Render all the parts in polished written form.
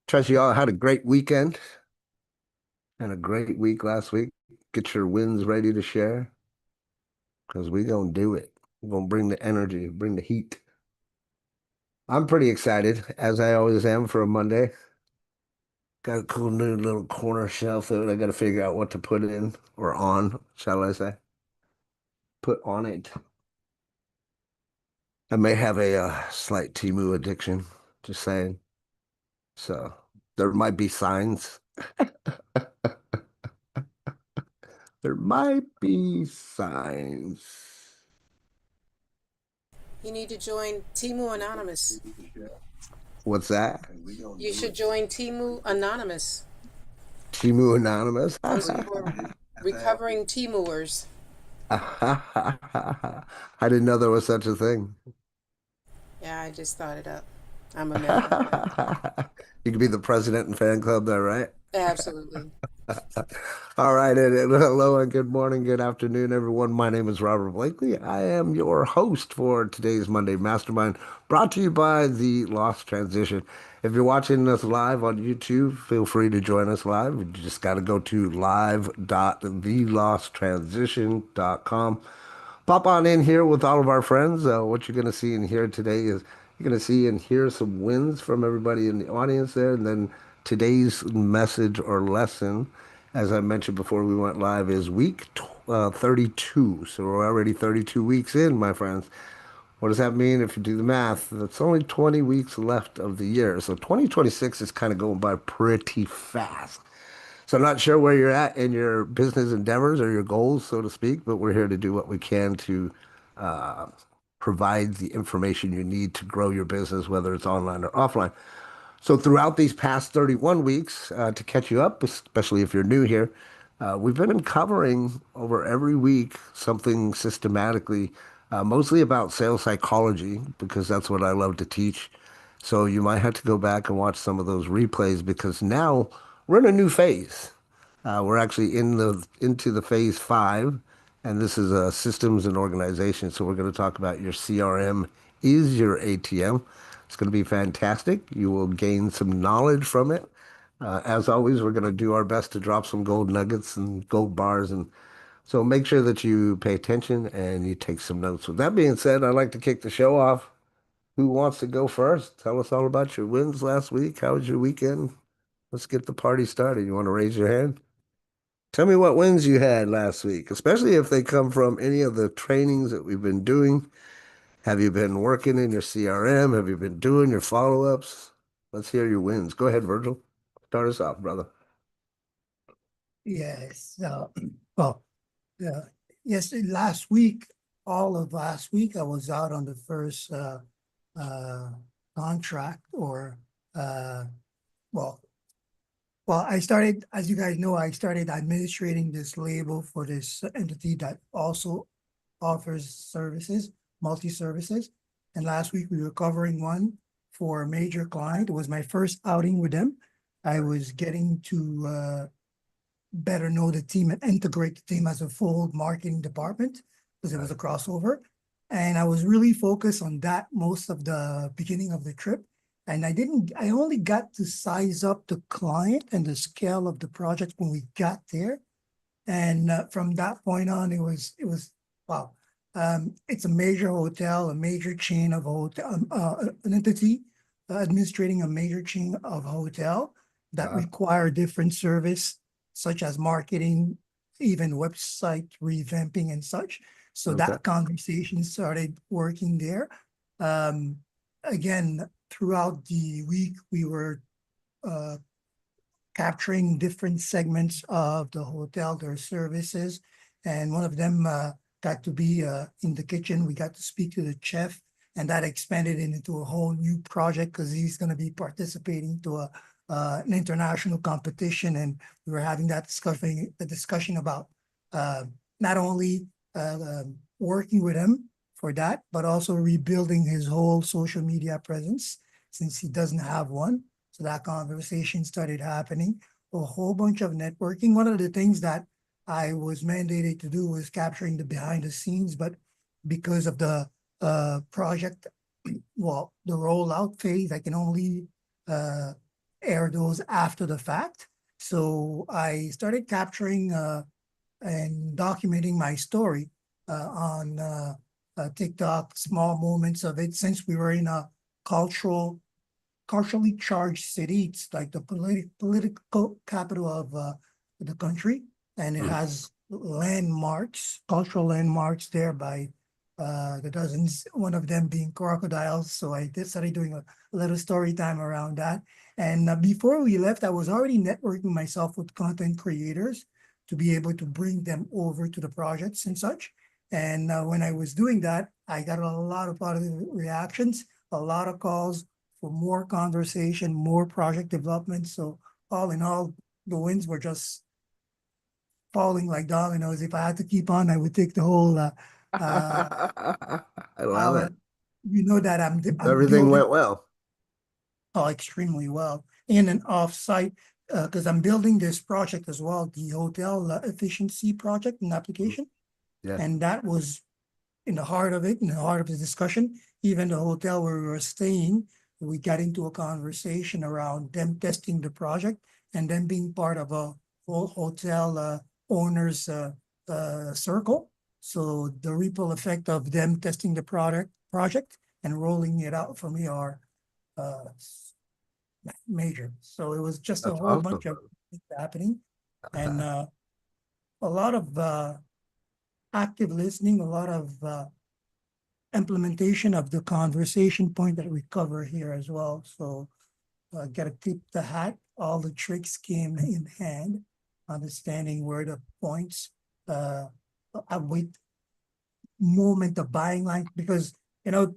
Trust you all had a great weekend and a great week last week. Get your wins ready to share because we're going to do it. We're going to bring the energy, bring the heat. I'm pretty excited, as I always am for a Monday. Got a cool new little corner shelf that I got to figure out what to put in or on, shall I say. Put on it. I may have a slight Timu addiction, just saying. So there might be signs. There might be signs. You need to join Timu Anonymous. What's that? You should join Timu Anonymous. Timu Anonymous. Those are for recovering Timuers. I didn't know there was such a thing. Yeah, I just thought it up. I'm a member. You could be the president and fan club there, right? Absolutely. All right, and hello and good morning, good afternoon, everyone. My name is Robert Blakely. I am your host for today's Monday Mastermind, brought to you by The Lost Transition. If you're watching us live on YouTube, feel free to join us live. You just got to go to live.thelosttransition.com. Pop on in here with all of our friends. What you're going to see and hear today is you're going to see and hear some wins from everybody in the audience there. And then today's message or lesson, as I mentioned before we went live, is week 32. So we're already 32 weeks in, my friends. What does that mean if you do the math? That's only 20 weeks left of the year. So 2026 is kind of going by pretty fast. So I'm not sure where you're at in your business endeavors or your goals, so to speak, but we're here to do what we can to uh, provide the information you need to grow your business, whether it's online or offline. So throughout these past 31 weeks, to catch you up, especially if you're new here, we've been covering over every week something systematically, mostly about sales psychology, because that's what I love to teach. So you might have to go back and watch some of those replays because now we're in a new phase. We're actually into the phase five, and this is systems and organization. So we're going to talk about your CRM is your ATM. It's going to be fantastic. You will gain some knowledge from it. As always, we're going to do our best to drop some gold nuggets and gold bars, and so make sure that you pay attention and you take some notes. With that being said, I'd like to kick the show off. Who wants to go first? Tell us all about your wins last week. How was your weekend? Let's get the party started. You want to raise your hand? Tell me what wins you had last week, especially if they come from any of the trainings that we've been doing. Have you been working in your CRM? Have you been doing your follow-ups? Let's hear your wins. Go ahead, Virgil. Start us off, brother. Yes. Well, uh, yes, last week, all of last week, I was out on the first uh, contract or, uh, well, I started, as you guys know, I started administrating this label for this entity that also offers services, multi-services. And last week we were covering one for a major client. It was my first outing with them. I was getting to better know the team and integrate the team as a full marketing department because it was a crossover. And I was really focused on that most of the beginning of the trip. And I only got to size up the client and the scale of the project when we got there. And from that point on, wow. It's a major hotel, a major chain of hotel, an entity administrating a major chain of hotel that Uh, require different service, such as marketing, even website revamping and such. So okay. that conversation started working there. Um, Again, throughout the week, we were uh, capturing different segments of the hotel, their services. And one of them got to be in the kitchen. We got to speak to the chef, and that expanded into a whole new project because he's going to be participating to an international competition. And we were having that discussion about not only working with him for that, but also rebuilding his whole social media presence since he doesn't have one. So that conversation started happening, a whole bunch of networking. One of the things that I was mandated to do was capturing the behind the scenes, but because of the project, well, the rollout phase, I can only uh, air those after the fact. So I started capturing and documenting my story on TikTok, small moments of it, since we were in a cultural, culturally charged city. It's like the political capital of the country, and it Mm. has landmarks, cultural landmarks there by the dozens. One of them being crocodiles. So I did started doing a little story time around that. And before we left, I was already networking myself with content creators to be able to bring them over to the projects and such. And when I was doing that, I got a lot of positive reactions, a lot of calls for more conversation, more project development. So all in all, the wins were just falling like dominoes. If I had to keep on, I would take the whole uh, I love hour. it. You know that I'm Everything building went well. extremely well in and off site because I'm building this project as well, the hotel efficiency project and Mhm. application, Yeah. and that was in the heart of it, in the heart of the discussion. Even the hotel where we were staying, we got into a conversation around them testing the project and then being part of a whole hotel owners circle. So the ripple effect of them testing the product project and rolling it out for me are uh, major. So it was just a That's whole awesome, bunch of brother. things happening, and a lot of active listening, a lot of implementation of the conversation point that we cover here as well. So got to tip the hat. All the tricks came in hand, understanding where the points uh, wait moment of buying line, because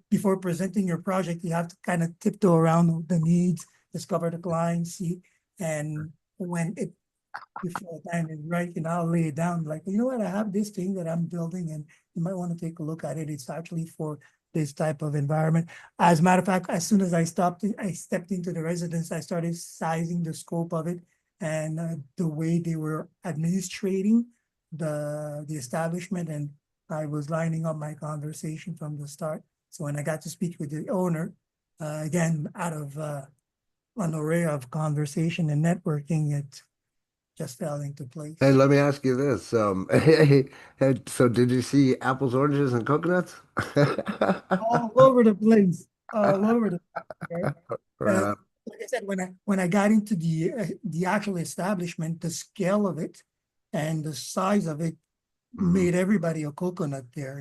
before presenting your project you have to kind of tiptoe around the needs, discover the client, see, and when it before the time is right, I'll lay it down like, you know what, I have this thing that I'm building and you might want to take a look at it. It's actually for this type of environment. As a matter of fact, as soon as I stepped into the residence, I started sizing the scope of it and the way they were administrating the establishment, and I was lining up my conversation from the start. So when I got to speak with the owner, again, out of an array of conversation and networking, it just fell into Hey, place. let me ask you this. So did you see apples, oranges, and coconuts? All over the place, all over the place, right? Right Uh, on. like I said, when I got into the actual establishment, the scale of it and the size of it Mhm. made everybody a coconut there.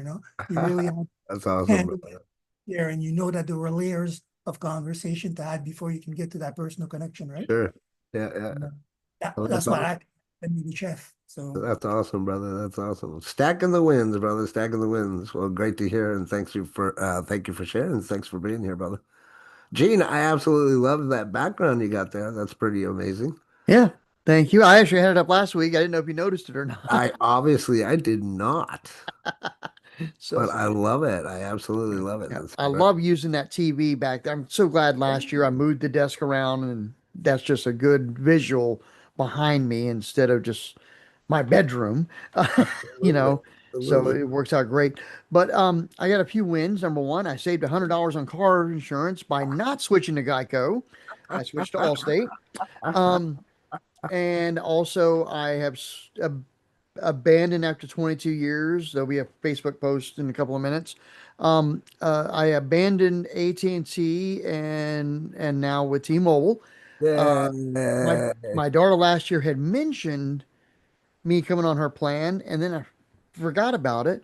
You really have to That's awesome, handle it brother. there, and you know that there were layers of conversation to add before you can get to that personal connection, right? Sure. Yeah, yeah. And, Well, that's that's why awesome. I made me the chef. So That's awesome, brother. That's awesome. Stacking the wins, brother. Stacking the wins. Well, great to hear, and thank you for sharing. Thanks for being here, brother. Gene, I absolutely love that background you got there. That's pretty amazing. Yeah, thank you. I actually had it up last week. I didn't know if you noticed it or not. I did not, So but I love it. I absolutely love it. yeah, That's I great. love using that TV back there. I'm so glad last year I moved the desk around and that's just a good visual behind me instead of just my bedroom. you Absolutely. know, so Absolutely. it works out great. But I got a few wins. Number one, I saved $100 on car insurance by not switching to Geico. I switched to Allstate. Um, and also I have abandoned after 22 years. There'll be a Facebook post in a couple of minutes. I abandoned AT&T and now with T-Mobile. Uh, my Yeah. my daughter last year had mentioned me coming on her plan, and then I forgot about it.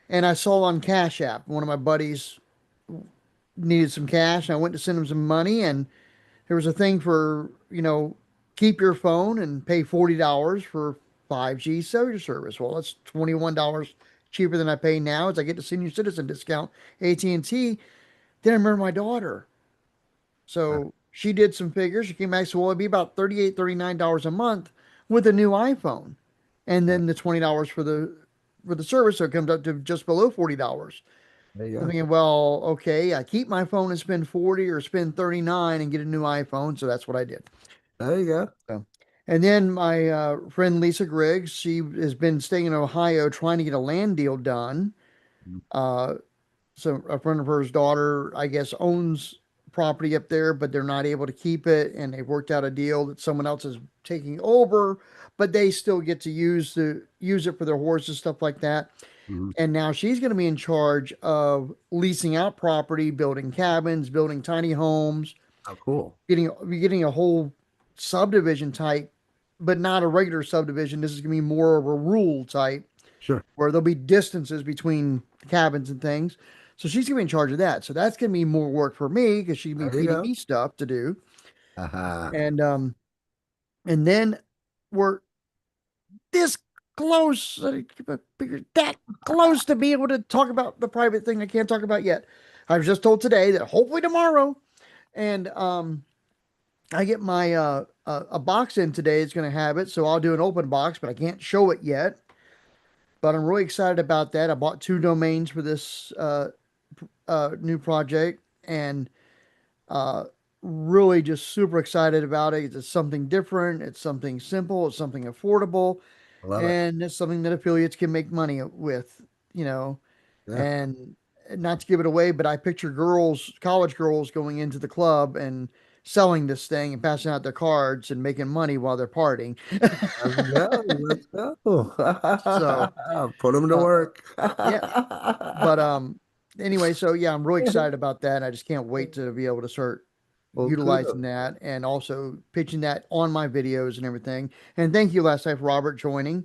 And I saw on Cash App one of my buddies needed some cash, and I went to send him some money, and there was a thing for, keep your phone and pay $40 for 5G cellular service. Well, that's $21 cheaper than I pay now as I get the senior citizen discount, AT&T. Then I remember my daughter. So she did some figures. She came back and said, well, it'd be about $38, $39 a month with a new iPhone. And then the $20 for the service, so it comes up to just below $40. There you I'm go. thinking, well, okay, I keep my phone and spend 40 or spend 39 and get a new iPhone. So that's what I did. There you go. So, and then my friend Lisa Griggs, she has been staying in Ohio trying to get a land deal done. Uh, so a friend of hers daughter, I guess, owns property up there, but they're not able to keep it, and they've worked out a deal that someone else is taking over, but they still get to use it for their horses, stuff like that. Hmm. And now she's going to be in charge of leasing out property, building cabins, building tiny homes, Oh, cool. getting a whole subdivision type, but not a regular subdivision. This is going to be more of a rural type Sure. where there'll be distances between cabins and things. So she's going to be in charge of that. So that's going to be more work for me because she's going to There be you feeding go. me stuff to do. Uh-huh. And and then we're this close, that close to be able to talk about the private thing I can't talk about yet. I was just told today that hopefully tomorrow, and I get my a box in today. It's going to have it, so I'll do an open box, but I can't show it yet. But I'm really excited about that. I bought 2 domains for this new project, and uh, really just super excited about it. It's something different. It's something simple. It's something affordable, I love it. and it's something that affiliates can make money with. You know, Yeah. and not to give it away, but I picture girls, college girls, going into the club and selling this thing and passing out their cards and making money while they're partying. Let's go. Let's So, go. Put them to uh, work. yeah, but anyway, so yeah, I'm really excited about that. I just can't wait to be able to start Well, utilizing kudos. that and also pitching that on my videos and everything. And thank you last night for Robert joining.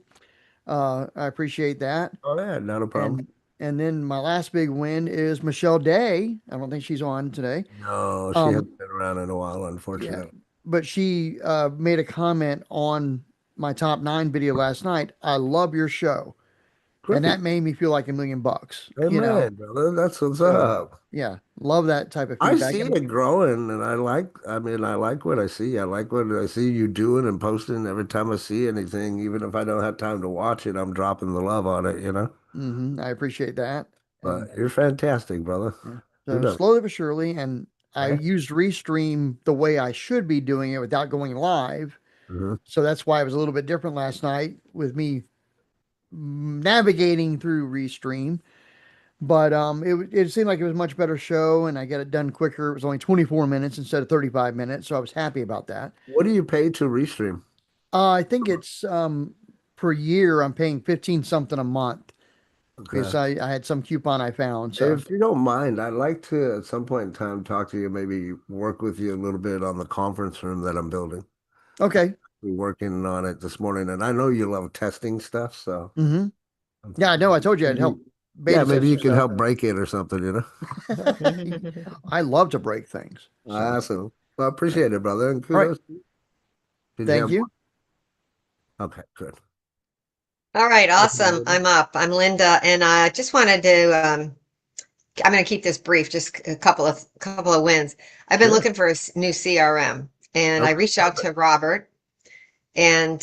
I appreciate that. Oh, yeah, not a problem. And and then my last big win is Michelle Day. I don't think she's on today. No, she Um, hasn't been around in a while, yeah, unfortunately. but she made a comment on my top 9 video last night. I love your show, and Great. that made me feel like $1 million. You know, Amen, brother. That's what's so up. yeah, love that type of I feedback. see And it growing, and I mean, I like what I see. I like what I see you doing and posting every time I see anything, even if I don't have time to watch it, I'm dropping the love on it, you know? I appreciate that. And But you're fantastic, brother. yeah, so Kudos. slowly but surely, and I Yeah. used Restream the way I should be doing it without going live. Hmm. So that's why it was a little bit different last night with me navigating through Restream. But it seemed like it was a much better show, and I got it done quicker. It was only 24 minutes instead of 35 minutes, so I was happy about that. What do you pay to restream? I think it's per year I'm paying 15 something a month because Okay. I had some coupon I found. So If you don't mind, I'd like to at some point in time talk to you, maybe work with you a little bit on the conference room that I'm building. okay, We're working on it this morning, and I know you love testing stuff, so mm-hmm. Yeah, I know. I told you I'd maybe, help yeah, beta test maybe some you can stuff. help break it or something, you know? I love to break things. So Awesome. Well, I yeah. appreciate it, brother, and All right, kudos. Did you thank have more? you. Okay, good. All right, awesome. Okay. I'm up. I'm Linda, and I just wanted to. I'm going to keep this brief, just a couple of wins. I've been Sure. looking for a new CRM, and I Okay, reached out to perfect. Robert and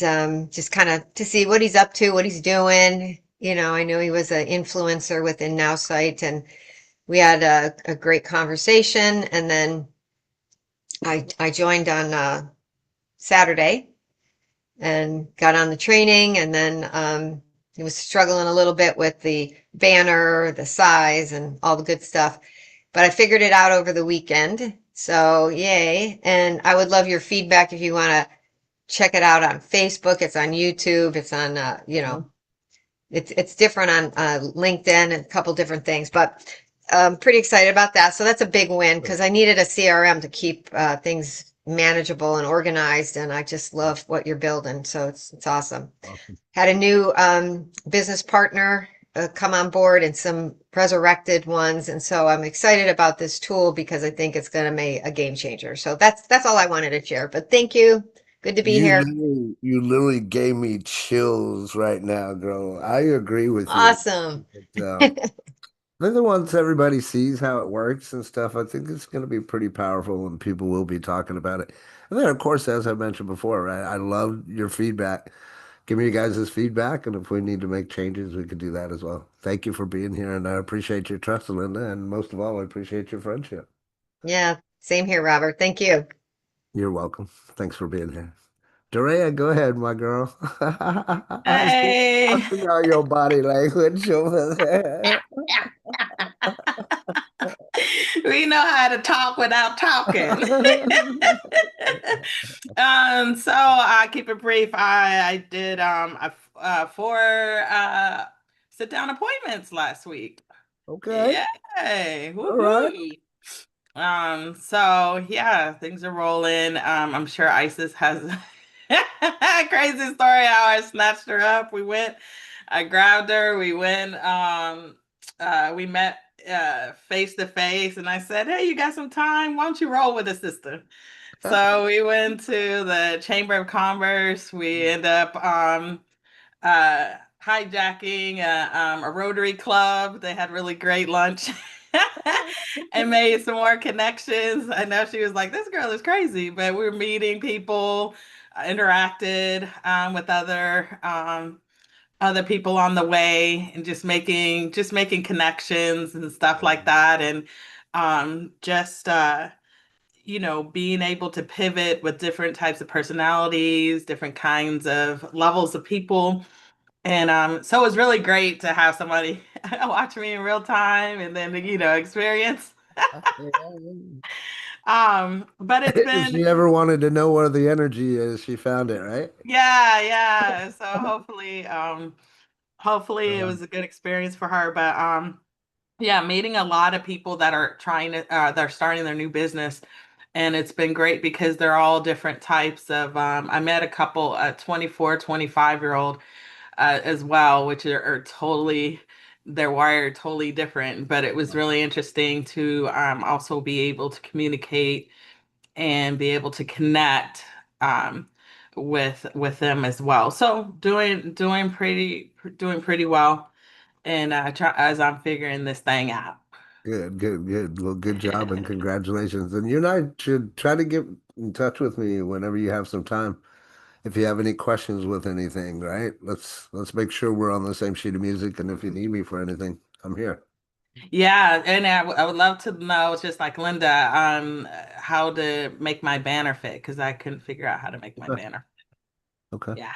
just kind of to see what he's up to, what he's doing. You know, I know he was an influencer within NowSite, and we had a great conversation. And then I joined on Saturday and got on the training, and then he was struggling a little bit with the banner, the size, and all the good stuff. But I figured it out over the weekend. So yay. And I would love your feedback if you want to check it out on Facebook. It's on YouTube. It's on, it's different on LinkedIn and a couple different things. But I'm pretty excited about that. So that's a big win because I needed a CRM to keep things manageable and organized. And I just love what you're building. So it's awesome. Awesome. Had a new business partner come on board and some resurrected ones. And so I'm excited about this tool because I think it's going to make a game changer. So that's all I wanted to share. But thank you. Good to be here. You literally gave me chills right now, girl. I agree with you. Awesome. But, I think that once everybody sees how it works and stuff, I think it's going to be pretty powerful and people will be talking about it. And then, of course, as I mentioned before, right, I love your feedback. Give me you guys this feedback, and if we need to make changes, we could do that as well. Thank you for being here, and I appreciate your trust, Linda, and most of all, I appreciate your friendship. Yeah, same here, Robert. Thank you. You're welcome. Thanks for being here. Dorea, go ahead, my girl. I Hey. see all your body language over there. We know how to talk without talking. So I keep it brief. I did four sit down appointments last week. Okay. Yay! All right. Woohoo! So yeah, things are rolling. I'm sure Isis has a crazy story how I snatched her up. I grabbed her, we met face to face, and I said, "Hey, you got some time? Why don't you roll with a sister?" So we went to the Chamber of Commerce. We end up uh, hijacking a Rotary Club. They had really great lunch and made some more connections. I know she was like, "This girl is crazy," but we were meeting people, interacted with other people on the way, and just making connections and stuff like that, and just being able to pivot with different types of personalities, different kinds of levels of people. And so it was really great to have somebody watch me in real time and then, experience. But it's If been, she ever wanted to know where the energy is, she found it, right? yeah, yeah. So hopefully it was a good experience for her. But yeah, meeting a lot of people that are they're starting their new business. And it's been great because they're all different types of, I met a couple, a 24, 25-year-old as well, which are totally, they're wired totally different. But it was really interesting to also be able to communicate and be able to connect um, with them as well. So doing pretty well, and as I'm figuring this thing out. Good, good, good. Well, good job and congratulations. And you and I should try to get in touch with me whenever you have some time. If you have any questions with anything, right? Let's make sure we're on the same sheet of music. And if you need me for anything, I'm here. Yeah, and I would love to know, just like Linda, how to make my banner fit because I couldn't figure out how to make my banner. Okay. Yeah,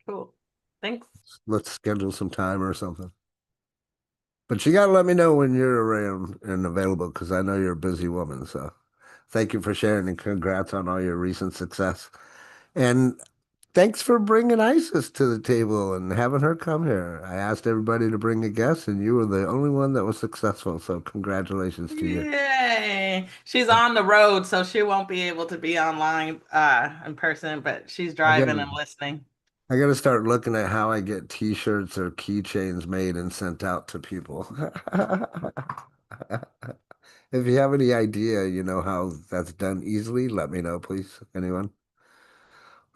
cool. Thanks. Let's schedule some time or something. But you gotta let me know when you're around and available because I know you're a busy woman. So thank you for sharing and congrats on all your recent success. And thanks for bringing Isis to the table and having her come here. I asked everybody to bring a guest, and you were the only one that was successful. So congratulations to you. Yay. She's on the road, so she won't be able to be online in person, but she's I driving gotta, and listening. I gotta start looking at how I get t-shirts or keychains made and sent out to people. If you have any idea, how that's done easily, let me know, please. Anyone?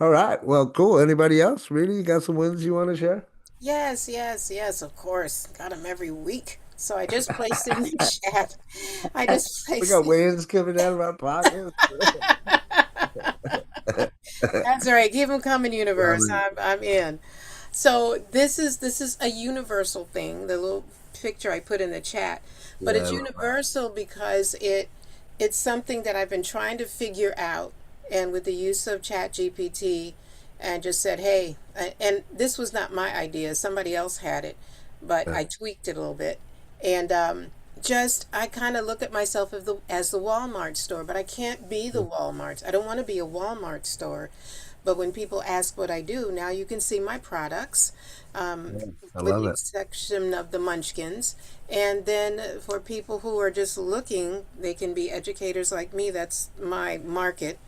All right. Well, cool. Anybody else? Really? You got some wins you want to share? Yes, yes, yes, of course. Got them every week. So I just placed in the chat. I just We placed got wins coming out of our pockets. That's all right. Keep them coming, Love universe. it. I'm in. So this is a universal thing. The little picture I put in the chat, but Yeah, I it's love that. universal because it's something that I've been trying to figure out, and with the use of Chat GPT, and just said, hey, and this was not my idea. Somebody else had it, but Yeah. I tweaked it a little bit, and just I kind of look at myself as the Walmart store, but I can't be the Walmart. I don't want to be a Walmart store. But when people ask what I do, now you can see my products, um, Yeah, I with love the it. exception of the munchkins. And then for people who are just looking, they can be educators like me. That's my market,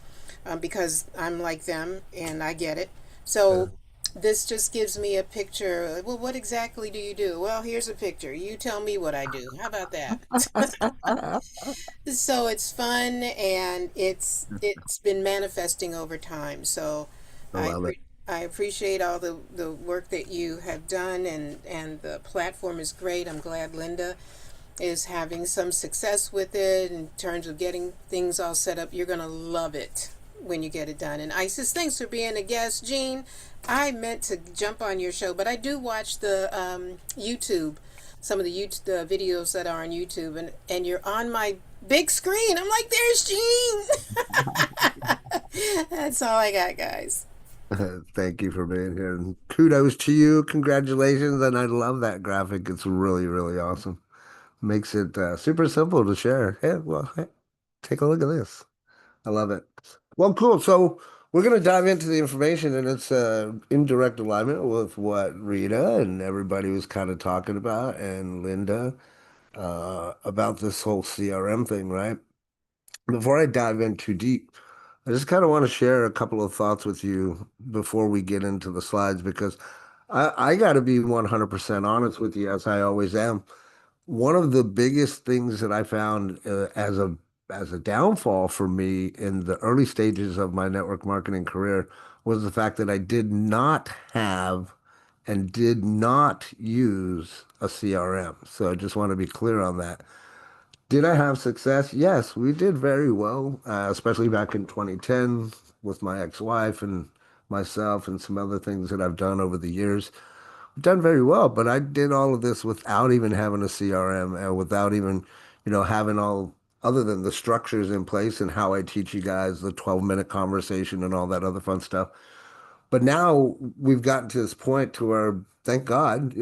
because I'm like them and I get it. Yeah. So this just gives me a picture. Well, what exactly do you do? Well, here's a picture. You tell me what I do. How about that? So it's fun, and it's been manifesting over time. So I I love it. appre- I appreciate all the work that you have done, and the platform is great. I'm glad Linda is having some success with it in terms of getting things all set up. You're gonna love it when you get it done. And Isis, thanks for being a guest. Jean, I meant to jump on your show, but I do watch the YouTube, some of the videos that are on YouTube, and you're on my big screen. I'm like, there's Jean. That's all I got, guys. Thank you for being here. And kudos to you. Congratulations. And I love that graphic. It's really, really awesome. Makes it super simple to share. Hey, well, hey, take a look at this. I love it. Well, cool. So we're going to dive into the information, and it's in direct alignment with what Rita and everybody was kind of talking about, and Linda about this whole CRM thing, right? Before I dive in too deep, I just kind of want to share a couple of thoughts with you before we get into the slides because I got to be 100% honest with you, as I always am. One of the biggest things that I found as a downfall for me in the early stages of my network marketing career was the fact that I did not have and did not use a CRM. So I just want to be clear on that. Did I have success? Yes, we did very well, especially back in 2010 with my ex-wife and myself and some other things that I've done over the years. Done very well, but I did all of this without even having a CRM and without even, having all other than the structures in place and how I teach you guys the 12-minute conversation and all that other fun stuff. But now we've gotten to this point to where, thank God,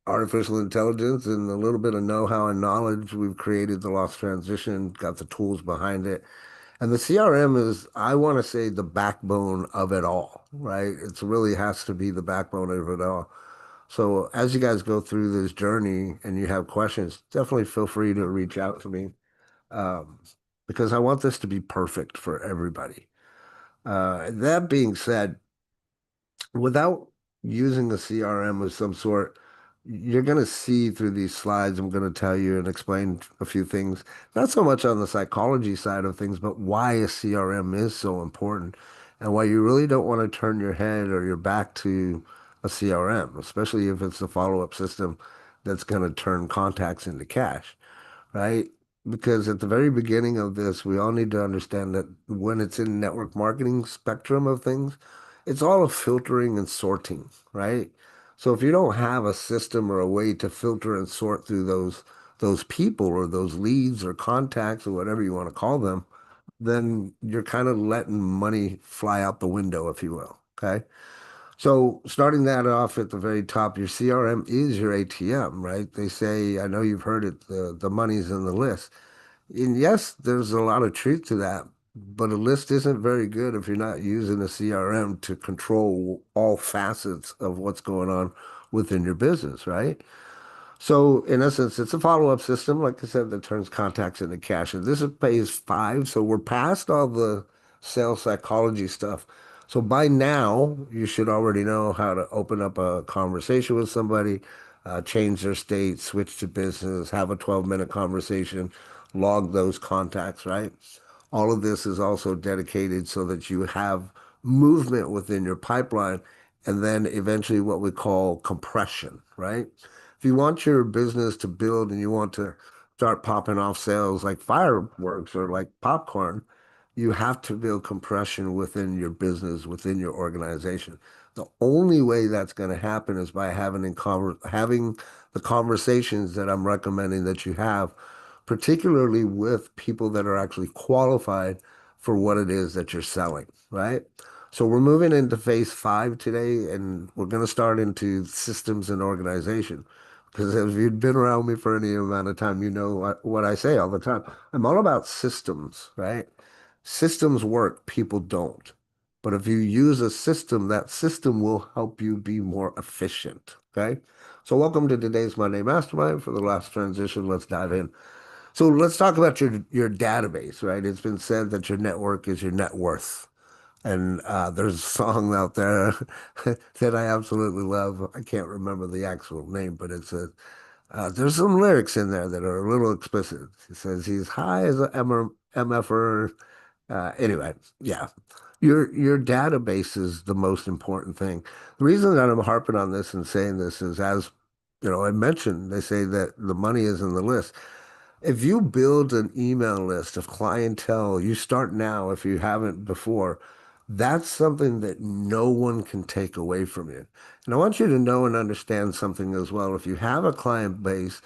artificial intelligence and a little bit of know-how and knowledge, we've created the lost transition, got the tools behind it. And the CRM is, I want to say, the backbone of it all, right? It really has to be the backbone of it all. So as you guys go through this journey and you have questions, definitely feel free to reach out to me um, because I want this to be perfect for everybody. That being said, without using a CRM of some sort, you're going to see through these slides, I'm going to tell you and explain a few things, not so much on the psychology side of things, but why a CRM is so important and why you really don't want to turn your head or your back to a CRM, especially if it's the follow-up system that's going to turn contacts into cash, right? Because at the very beginning of this, we all need to understand that when it's in network marketing spectrum of things, it's all a filtering and sorting, right? So if you don't have a system or a way to filter and sort through those people or those leads or contacts or whatever you want to call them, then you're kind of letting money fly out the window, if you will. Okay. So starting that off at the very top, your CRM is your ATM, right? They say, I know you've heard it, the money's in the list. And yes, there's a lot of truth to that, but a list isn't very good if you're not using a CRM to control all facets of what's going on within your business, right? So in essence, it's a follow-up system, like I said, that turns contacts into cash. And this is phase five. So we're past all the sales psychology stuff. So by now, you should already know how to open up a conversation with somebody, change their state, switch to business, have a 12-minute conversation, log those contacts, right? All of this is also dedicated so that you have movement within your pipeline and then eventually what we call compression, right? If you want your business to build and you want to start popping off sales like fireworks or like popcorn, you have to build compression within your business, within your organization. The only way that's going to happen is by having the conversations that I'm recommending that you have, particularly with people that are actually qualified for what it is that you're selling, right? So we're moving into phase five today, and we're going to start into systems and organization. Because if you've been around me for any amount of time, you know what I say all the time. I'm all about systems, right? Systems work, people don't. But if you use a system, that system will help you be more efficient, okay? So welcome to today's Monday Mastermind. For the last transition, let's dive in. So let's talk about your database, right? It's been said that your network is your net worth. And there's a song out there that I absolutely love. I can't remember the actual name, but there's some lyrics in there that are a little explicit. It says he's high as a MFer. Anyway, yeah. Your database is the most important thing. The reason that I'm harping on this and saying this is, as I mentioned, they say that the money is in the list. If you build an email list of clientele, you start now if you haven't before, that's something that no one can take away from you. And I want you to know and understand something as well. If you have a client base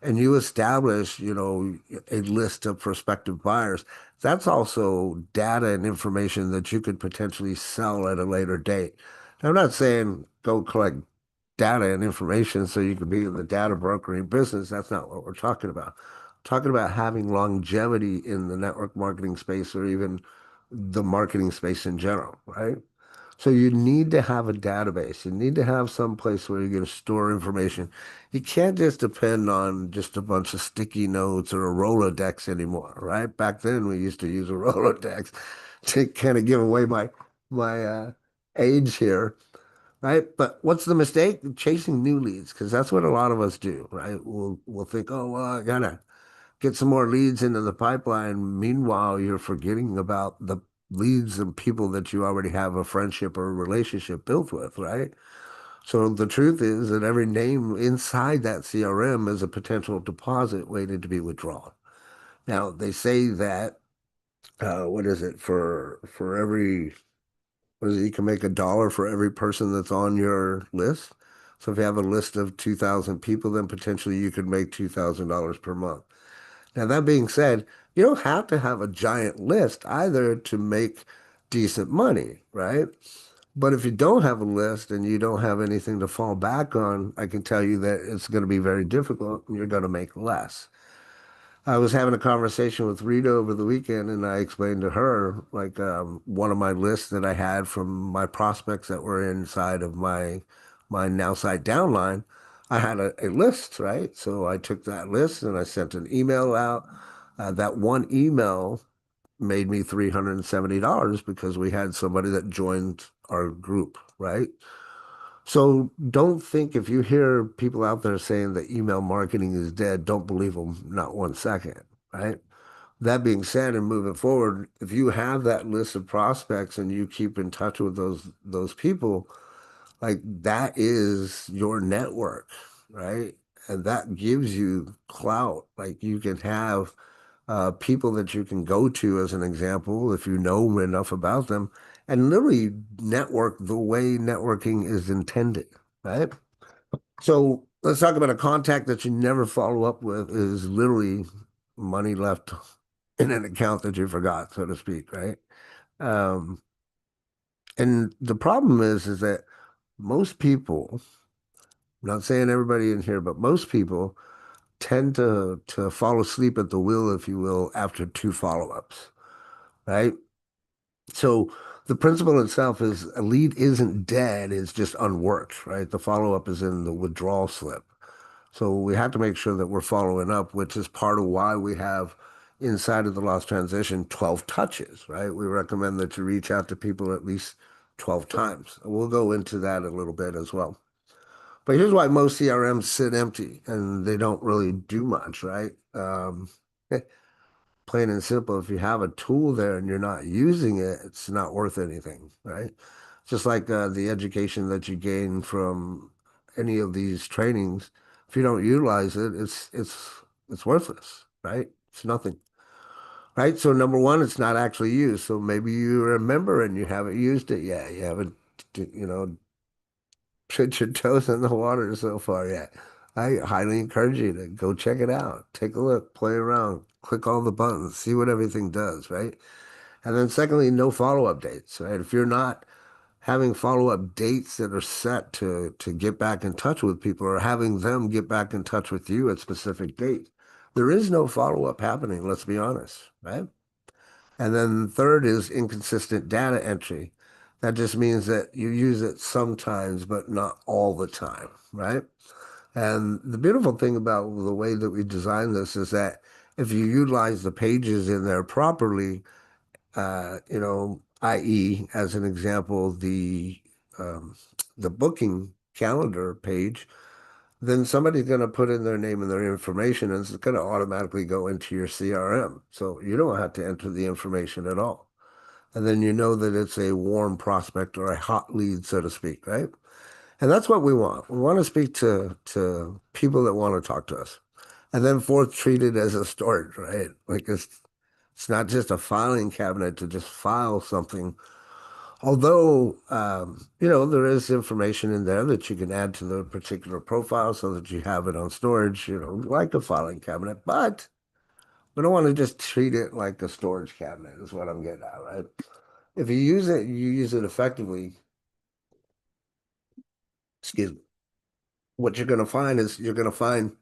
and you establish, a list of prospective buyers, that's also data and information that you could potentially sell at a later date. Now, I'm not saying go collect data and information so you could be in the data brokering business. That's not what we're talking about. Talking about having longevity in the network marketing space or even the marketing space in general, right? So you need to have a database. You need to have some place where you're going to store information. You can't just depend on just a bunch of sticky notes or a Rolodex anymore, right? Back then we used to use a Rolodex to kind of give away my age here, right? But what's the mistake? Chasing new leads, because that's what a lot of us do, right? We'll think, oh well, I gotta get some more leads into the pipeline. Meanwhile, you're forgetting about the leads and people that you already have a friendship or a relationship built with, right? So the truth is that every name inside that CRM is a potential deposit waiting to be withdrawn. Now, they say that what is it for every what is it, you can make $1 for every person that's on your list. So if you have a list of 2,000 people, then potentially you could make $2,000 per month. Now, that being said, you don't have to have a giant list either to make decent money, right? But if you don't have a list and you don't have anything to fall back on, I can tell you that it's going to be very difficult and you're going to make less. I was having a conversation with Rita over the weekend, and I explained to her like one of my lists that I had from my prospects that were inside of my now site downline. I had a list, right? So I took that list and I sent an email out. That one email made me $370 because we had somebody that joined our group, right? So don't think if you hear people out there saying that email marketing is dead, don't believe them, not 1 second, right? That being said, and moving forward, if you have that list of prospects and you keep in touch with those people, like that is your network, right? And that gives you clout. Like you can have people that you can go to as an example if you know enough about them and literally network the way networking is intended, right? So let's talk about a contact that you never follow up with is literally money left in an account that you forgot, so to speak, right? Um, and the problem is that most people, I'm not saying everybody in here, but most people tend to fall asleep at the wheel, if you will, after two follow-ups, right? So the principle itself is a lead isn't dead, it's just unworked, right? The follow-up is in the withdrawal slip. So we have to make sure that we're following up, which is part of why we have inside of the lost transition 12 touches, right? We recommend that you reach out to people at least 12 times. We'll go into that a little bit as well. But here's why most CRMs sit empty and they don't really do much, right? Plain and simple, if you have a tool there and you're not using it, it's not worth anything, right? Just like the education that you gain from any of these trainings, if you don't utilize it, it's worthless, right? It's nothing, right? So number one, it's not actually used. So maybe you're a member and you haven't used it yet. You haven't, put your toes in the water so far yet. I highly encourage you to go check it out. Take a look, play around, click all the buttons, see what everything does, right? And then secondly, no follow-up dates, right? If you're not having follow-up dates that are set to get back in touch with people or having them get back in touch with you at specific dates, there is no follow-up happening, let's be honest, right? And then third is inconsistent data entry. That just means that you use it sometimes, but not all the time, right? And the beautiful thing about the way that we design this is that if you utilize the pages in there properly, i.e., as an example, um, the booking calendar page, then somebody's going to put in their name and their information, and it's going to automatically go into your CRM. So you don't have to enter the information at all. And then you know that it's a warm prospect or a hot lead, so to speak, right? And that's what we want. We want to speak to people that want to talk to us. And then fourth, treat it as a storage, right? Like it's not just a filing cabinet to just file something. Although, there is information in there that you can add to the particular profile so that you have it on storage, like a filing cabinet. But we don't want to just treat it like a storage cabinet, is what I'm getting at, right? If you use it effectively, excuse me. what you're going to find is you're going to find,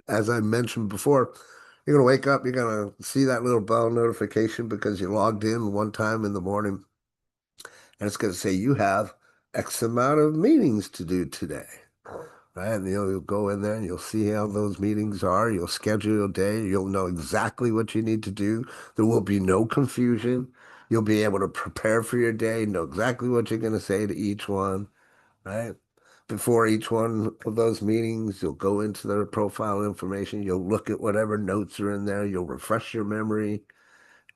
as I mentioned before, you're going to wake up, you're going to see that little bell notification because you logged in one time in the morning, and it's going to say you have X amount of meetings to do today. Right? And you'll go in there and you'll see how those meetings are. You'll schedule your day. You'll know exactly what you need to do. There will be no confusion. You'll be able to prepare for your day, know exactly what you're going to say to each one, right? Before each one of those meetings, you'll go into their profile information. You'll look at whatever notes are in there. You'll refresh your memory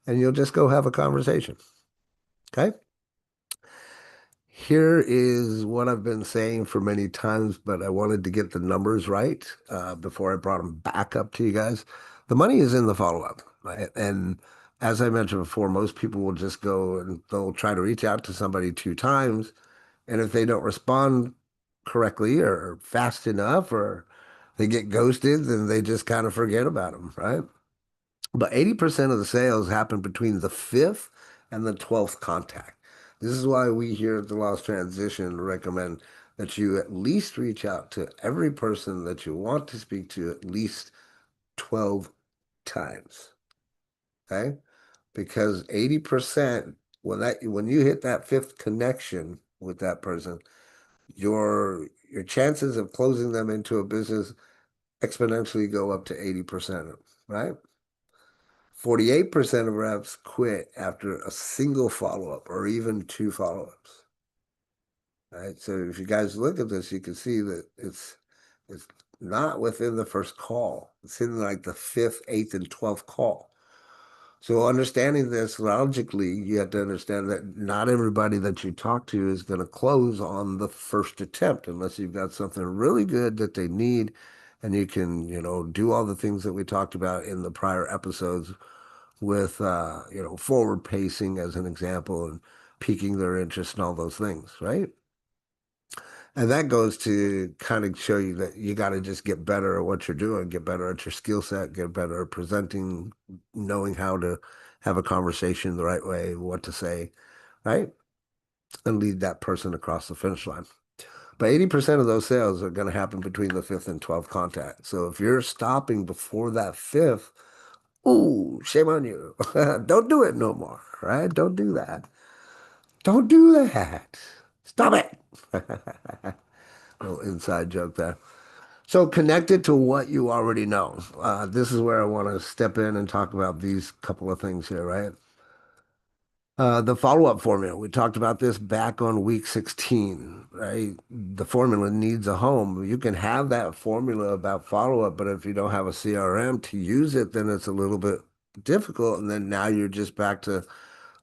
and you'll just go have a conversation. Okay? Here is what I've been saying for many times, but I wanted to get the numbers right before I brought them back up to you guys. The money is in the follow-up, right? And as I mentioned before, most people will just go and they'll try to reach out to somebody two times. And if they don't respond correctly or fast enough or they get ghosted, then they just kind of forget about them, right? But 80% of the sales happen between the fifth and the 12th contact. This is why we here at the Lost Transition recommend that you at least reach out to every person that you want to speak to at least 12 times. Okay? Because 80% when you hit that fifth connection with that person, your chances of closing them into a business exponentially go up to 80%, right? 48% of reps quit after a single follow-up or even two follow-ups. Right. So if you guys look at this, you can see that it's not within the first call. It's in like the fifth, eighth, and 12th call. So understanding this logically, you have to understand that not everybody that you talk to is going to close on the first attempt unless you've got something really good that they need and you can, do all the things that we talked about in the prior episodes with forward pacing as an example and piquing their interest and all those things, right? And that goes to kind of show you that you got to just get better at what you're doing, get better at your skill set, get better at presenting, knowing how to have a conversation the right way, what to say, right? And lead that person across the finish line. But 80% of those sales are going to happen between the fifth and 12th contact. So if you're stopping before that fifth, ooh, shame on you. Don't do it no more, right? Don't do that. Don't do that. Stop it. Little inside joke there. So connected to what you already know. This is where I want to step in and talk about these couple of things here, right? The follow-up formula. We talked about this back on week 16, right? The formula needs a home. You can have that formula about follow-up, but if you don't have a CRM to use it, then it's a little bit difficult. And then now you're just back to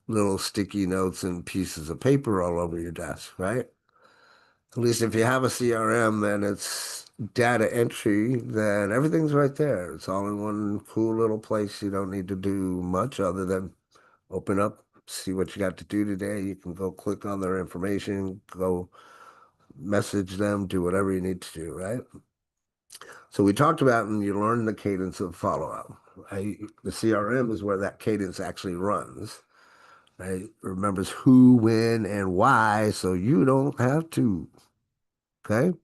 little sticky notes and pieces of paper all over your desk, right? At least if you have a CRM, then it's data entry, then everything's right there. It's all in one cool little place. You don't need to do much other than open up, see what you got to do today. You can go click on their information, go message them, do whatever you need to do, right? So we talked about and you learn the cadence of follow-up. Right? The CRM is where that cadence actually runs. Right? Remembers who, when, and why, so you don't have to. Okay?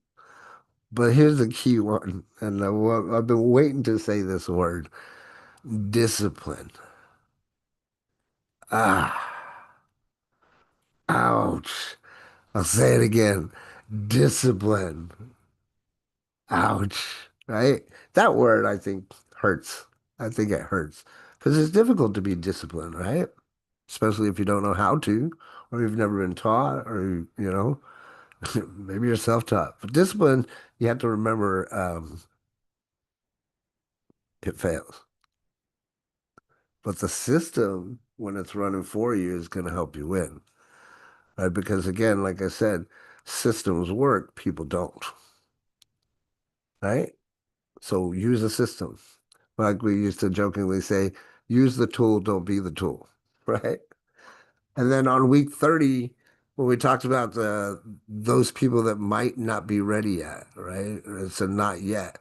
But here's the key one, and I've been waiting to say this word, discipline. Ah, ouch. I'll say it again. Discipline. Ouch. Right? That word, I think, hurts. I think it hurts because it's difficult to be disciplined, right? Especially if you don't know how to, or you've never been taught, or, maybe you're self-taught. But discipline, you have to remember, it fails. But the system, when it's running for you, is going to help you win, right? Because again, like I said, systems work, people don't, right? So use a system. Like we used to jokingly say, use the tool, don't be the tool, right? And then on week 30, when we talked about those people that might not be ready yet, right? It's a not yet.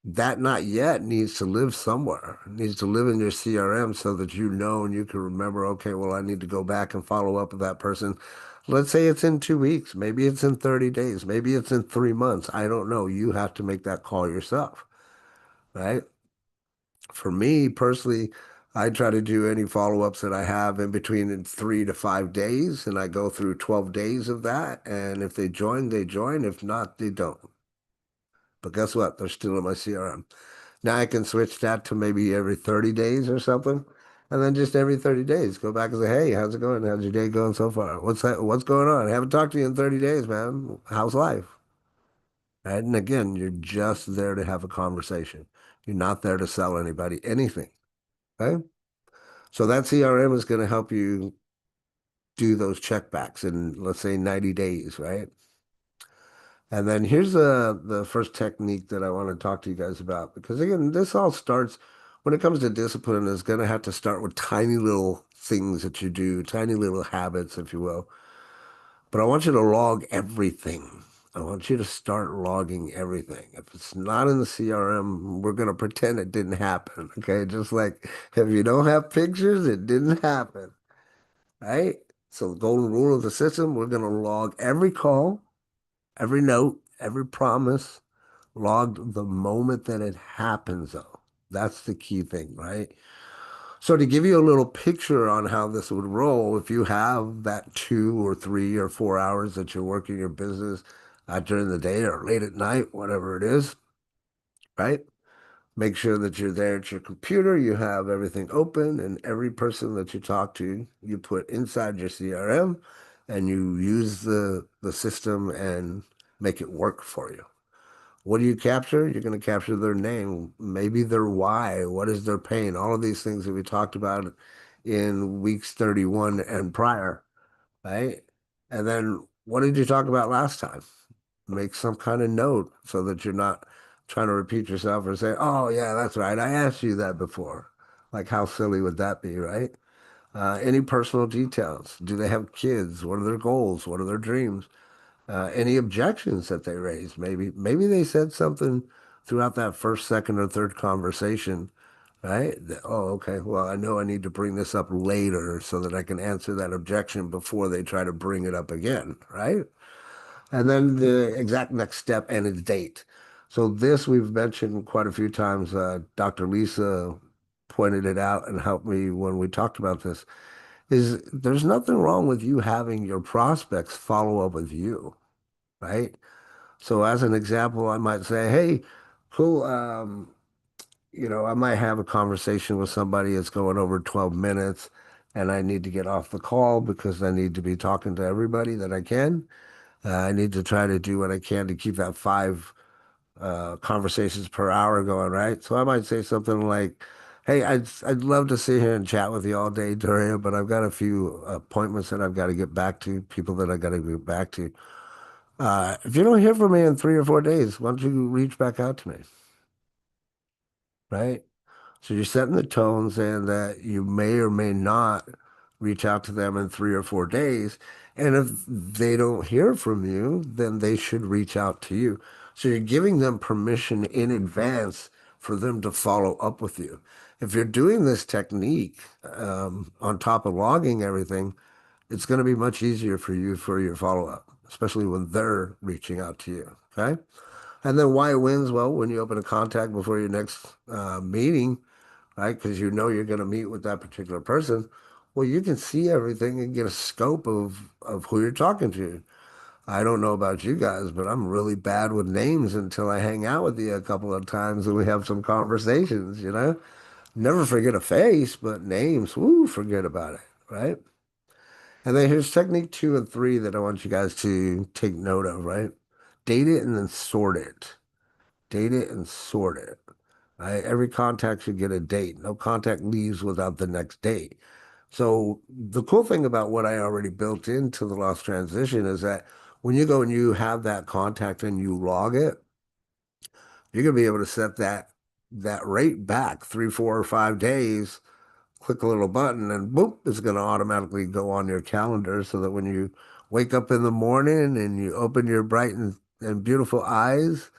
That not yet needs to live somewhere. It needs to live in your CRM so that you know and you can remember, okay, well, I need to go back and follow up with that person. Let's say it's in 2 weeks, maybe it's in 30 days, maybe it's in 3 months. I don't know. You have to make that call yourself, right? For me personally, I try to do any follow-ups that I have in between in 3 to 5 days, and I go through 12 days of that. And if they join, they join. If not, they don't. But guess what? They're still in my CRM. Now I can switch that to maybe every 30 days or something. And then just every 30 days, go back and say, hey, how's it going? How's your day going so far? What's going on? I haven't talked to you in 30 days, man. How's life? Right? And again, you're just there to have a conversation. You're not there to sell anybody anything. Okay? So that CRM is going to help you do those checkbacks in, let's say, 90 days, right? And then here's the first technique that I want to talk to you guys about, because again, this all starts when it comes to discipline, is going to have to start with tiny little things that you do, tiny little habits, if you will. But I want you to log everything. I want you to start logging everything. If it's not in the CRM, we're going to pretend it didn't happen. Okay. Just like if you don't have pictures, it didn't happen. Right. So the golden rule of the system, we're going to log every call, every note, every promise, logged the moment that it happens, though. That's the key thing, right? So to give you a little picture on how this would roll, if you have that 2 or 3 or 4 hours that you're working your business during the day or late at night, whatever it is, right? Make sure that you're there at your computer, you have everything open, and every person that you talk to, you put inside your CRM and you use the system and make it work for you. What do you capture? You're going to capture their name, maybe their why, what is their pain, all of these things that we talked about in weeks 31 and prior, right? And then what did you talk about last time? Make some kind of note so that you're not trying to repeat yourself or say, oh, yeah, that's right. I asked you that before. Like, how silly would that be, right? Any personal details? Do they have kids? What are their goals? What are their dreams? Any objections that they raised? Maybe they said something throughout that first, second, or third conversation, right? Oh, okay. Well, I know I need to bring this up later so that I can answer that objection before they try to bring it up again, right? And then the exact next step and its date. So this we've mentioned quite a few times. Dr. Lisa pointed it out and helped me when we talked about this. Is there's nothing wrong with you having your prospects follow up with you, right? So as an example, I might say, hey, cool. I might have a conversation with somebody that's going over 12 minutes and I need to get off the call because I need to be talking to everybody that I can. I need to try to do what I can to keep that five conversations per hour going, right? So I might say something like, hey, I'd love to sit here and chat with you all day, Doria, but I've got a few appointments that I've got to get back to, people that I got to get back to. If you don't hear from me in 3 or 4 days, why don't you reach back out to me, right? So you're setting the tone saying that you may or may not reach out to them in 3 or 4 days. And if they don't hear from you, then they should reach out to you. So you're giving them permission in advance for them to follow up with you. If you're doing this technique on top of logging everything, it's going to be much easier for you for your follow-up, especially when they're reaching out to you. Okay. And then why wins? Well, when you open a contact before your next meeting, right? Because you know you're going to meet with that particular person. Well, you can see everything and get a scope of who you're talking to. I don't know about you guys, but I'm really bad with names until I hang out with you a couple of times and we have some conversations, you know? Never forget a face, but names, woo, forget about it, right? And then here's technique 2 and 3 that I want you guys to take note of, right? Date it and then sort it. Date it and sort it. Right? Every contact should get a date. No contact leaves without the next date. So the cool thing about what I already built into the lost transition is that when you go and you have that contact and you log it, you're gonna be able to set that rate back 3, 4, or 5 days. Click a little button and boop, it's gonna automatically go on your calendar so that when you wake up in the morning and you open your bright and beautiful eyes,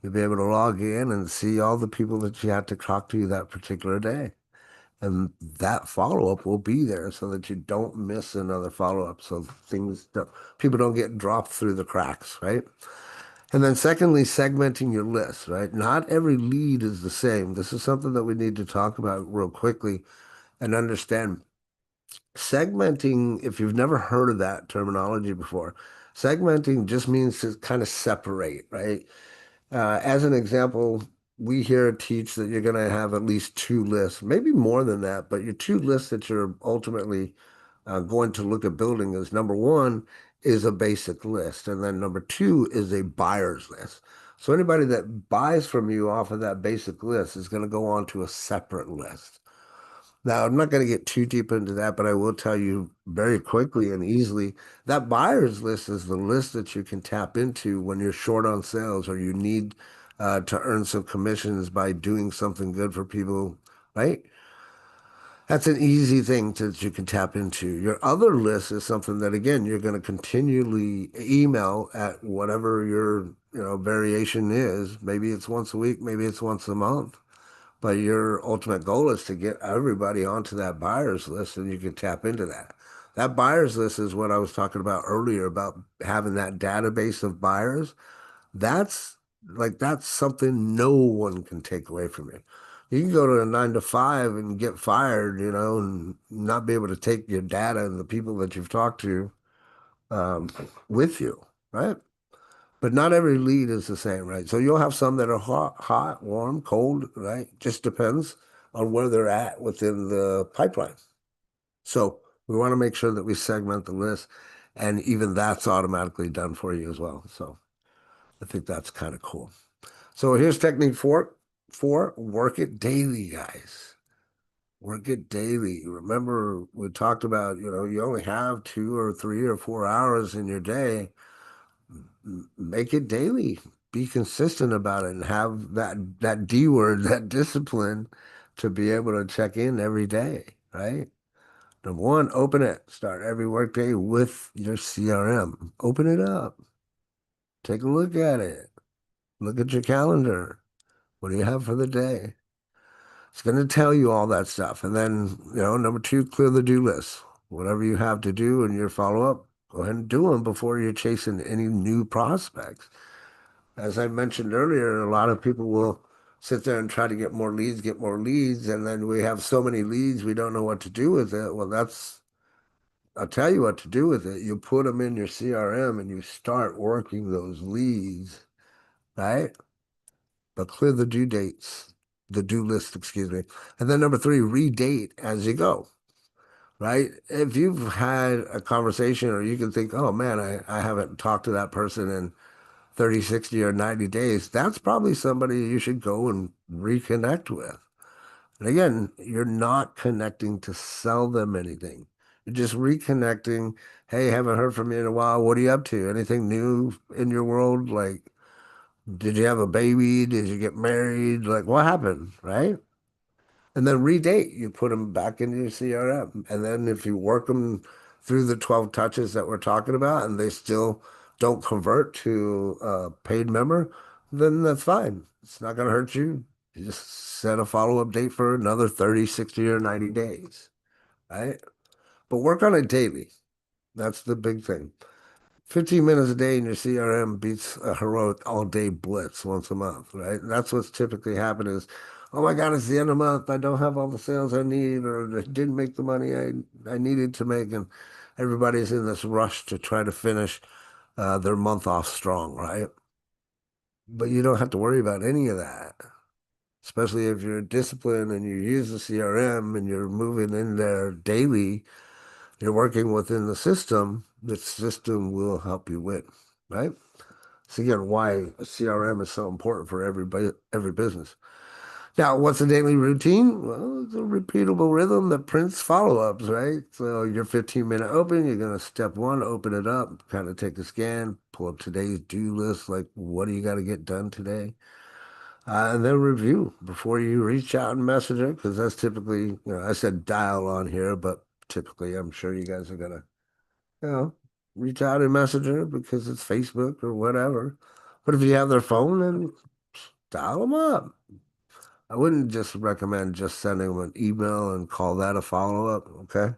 you'll be able to log in and see all the people that you had to talk to that particular day. And that follow-up will be there so that you don't miss another follow-up. So people don't get dropped through the cracks, right? And then secondly, segmenting your list, right? Not every lead is the same. This is something that we need to talk about real quickly and understand. Segmenting, if you've never heard of that terminology before, segmenting just means to kind of separate, right? As an example, we here teach that you're going to have at least two lists, maybe more than that, but your two lists that you're ultimately going to look at building is number one is a basic list, and then number two is a buyer's list. So anybody that buys from you off of that basic list is going to go on to a separate list. Now, I'm not going to get too deep into that, but I will tell you very quickly and easily that buyer's list is the list that you can tap into when you're short on sales or you need to earn some commissions by doing something good for people, right? That's an easy thing that you can tap into. Your other list is something that, again, you're going to continually email at whatever your, variation is. Maybe it's once a week, maybe it's once a month. But your ultimate goal is to get everybody onto that buyer's list and you can tap into that. That buyer's list is what I was talking about earlier about having that database of buyers. That's that's something no one can take away from you. You can go to a 9 to 5 and get fired, and not be able to take your data and the people that you've talked to um, with you, right? But not every lead is the same, right? So you'll have some that are hot, warm, cold, right? Just depends on where they're at within the pipeline. So we want to make sure that we segment the list, and even that's automatically done for you as well. So I think that's kind of cool. So here's technique four, work it daily, guys. Work it daily. Remember, we talked about, you only have 2 or 3 or 4 hours in your day. Make it daily. Be consistent about it and have that D word, that discipline to be able to check in every day, right? Number one, open it. Start every workday with your CRM. Open it up. Take a look at it. Look at your calendar. What do you have for the day? It's going to tell you all that stuff. And then, number two, clear the do list. Whatever you have to do in your follow-up, go ahead and do them before you're chasing any new prospects. As I mentioned earlier, a lot of people will sit there and try to get more leads, and then we have so many leads, we don't know what to do with it. Well, I'll tell you what to do with it. You put them in your CRM and you start working those leads, right? But clear the due list, excuse me. And then number three, redate as you go, right? If you've had a conversation or you can think, oh man, I haven't talked to that person in 30, 60, or 90 days, that's probably somebody you should go and reconnect with. And again, you're not connecting to sell them anything. You're just reconnecting. Hey, haven't heard from you in a while. What are you up to? Anything new in your world? Like, did you have a baby? Did you get married? Like, what happened? Right? And then redate. You put them back into your CRM. And then if you work them through the 12 touches that we're talking about and they still don't convert to a paid member, then that's fine. It's not going to hurt you. You just set a follow-up date for another 30, 60, or 90 days, right? But work on it daily. That's the big thing. 15 minutes a day in your CRM beats a heroic all-day blitz once a month, right? That's what's typically happened is, oh my God, it's the end of the month. I don't have all the sales I need, or I didn't make the money I needed to make. And everybody's in this rush to try to finish their month off strong, right? But you don't have to worry about any of that, especially if you're disciplined and you use the CRM and you're moving in there daily, you're working within the system will help you win, right? So again, why CRM is so important for every business. Now, what's a daily routine? Well, it's a repeatable rhythm that prints follow-ups, right? So your 15-minute open, you're going to step one, open it up, kind of take a scan, pull up today's do list, like what do you got to get done today? And then review before you reach out and message her, because that's typically, I said dial on here, but typically I'm sure you guys are going to you know, reach out and message her because it's Facebook or whatever. But if you have their phone, then dial them up. I wouldn't just recommend just sending them an email and call that a follow-up, okay?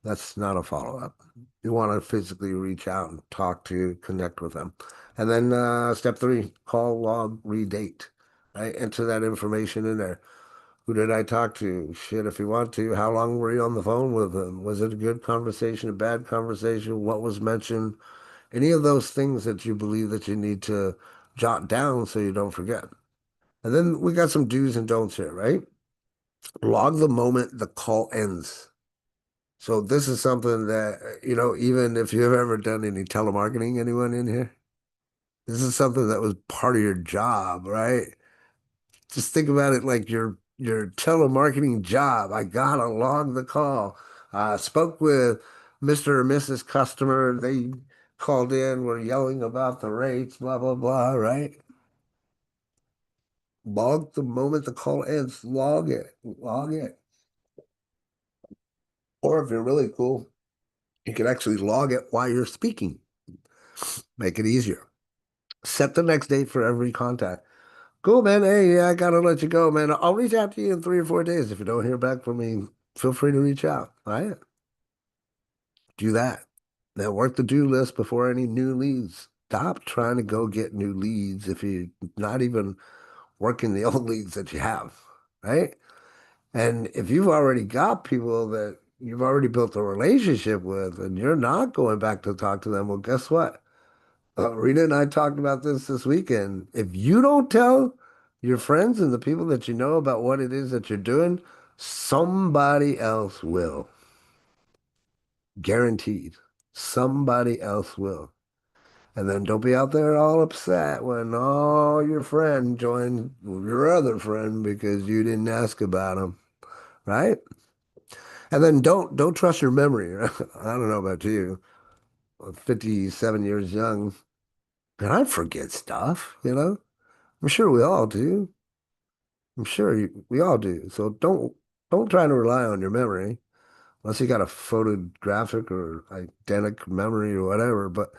That's not a follow-up. You want to physically reach out and talk to, connect with them. And then step three, call, log, redate, right? Enter that information in there. Who did I talk to? Shit, if you want to. How long were you on the phone with them? Was it a good conversation, a bad conversation? What was mentioned? Any of those things that you believe that you need to jot down so you don't forget. And then we got some do's and don'ts here, right? Log the moment the call ends. So this is something that, even if you've ever done any telemarketing, anyone in here, this is something that was part of your job, right? Just think about it like your telemarketing job. I gotta log the call. Spoke with Mr. or Mrs. Customer. They called in, were yelling about the rates, blah, blah, blah, right? Log the moment the call ends. Log it. Log it. Or if you're really cool, you can actually log it while you're speaking. Make it easier. Set the next date for every contact. Cool, man. Hey, yeah, I gotta let you go, man. I'll reach out to you in 3 or 4 days. If you don't hear back from me, feel free to reach out. All right? Do that. Now work the do list before any new leads. Stop trying to go get new leads if you're not even working the old leads that you have, right? And if you've already got people that you've already built a relationship with and you're not going back to talk to them, well, guess what? Rita and I talked about this weekend. If you don't tell your friends and the people that you know about what it is that you're doing, somebody else will. Guaranteed. Somebody else will. And then don't be out there all upset when all your friend joined your other friend because you didn't ask about them, right? And then don't trust your memory. I don't know about you. I'm 57 years young, and I forget stuff. I'm sure we all do. I'm sure we all do. So don't try to rely on your memory unless you got a photographic or identic memory or whatever. But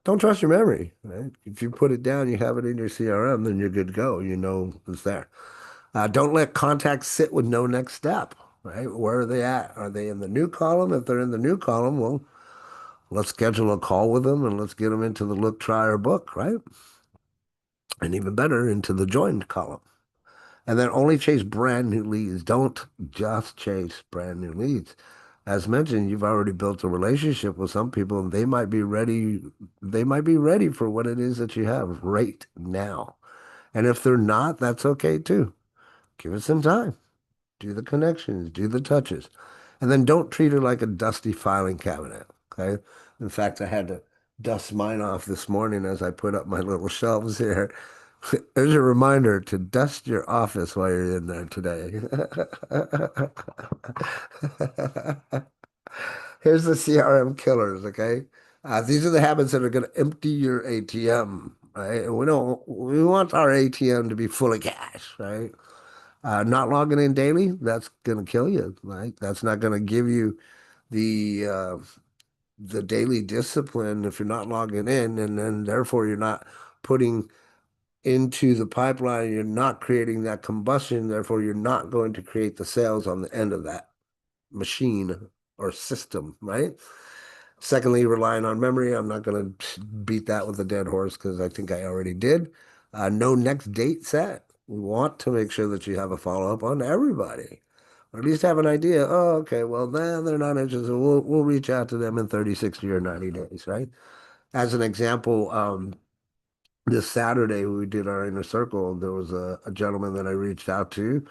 don't trust your memory, right? If you put it down, you have it in your CRM, then you're good to go. You know it's there. Don't let contacts sit with no next step, right? Where are they at? Are they in the new column? If they're in the new column, well, let's schedule a call with them and let's get them into the look, try, or book, right? And even better, into the joined column. And then only chase brand new leads. Don't just chase brand new leads. As mentioned, you've already built a relationship with some people and they might be ready. They might be ready for what it is that you have right now. And if they're not, that's okay too. Give it some time. Do the connections, do the touches. And then don't treat her like a dusty filing cabinet. Okay. In fact, I had to dust mine off this morning as I put up my little shelves here. There's a reminder to dust your office while you're in there today. Here's the CRM killers, okay? These are the habits that are going to empty your ATM, right? And we want our ATM to be full of cash, right? Not logging in daily, that's going to kill you, right? That's not going to give you the the daily discipline if you're not logging in, and then therefore you're not putting into the pipeline, you're not creating that combustion, therefore you're not going to create the sales on the end of that machine or system, right? Secondly, relying on memory. I'm not going to beat that with a dead horse because I think I already did. No next date set. We want to make sure that you have a follow-up on everybody, or at least have an idea. Oh, okay, well, then they're not interested. We'll reach out to them in 30, 60, or 90 days, right? As an example, this Saturday we did our inner circle. There was a gentleman that I reached out to.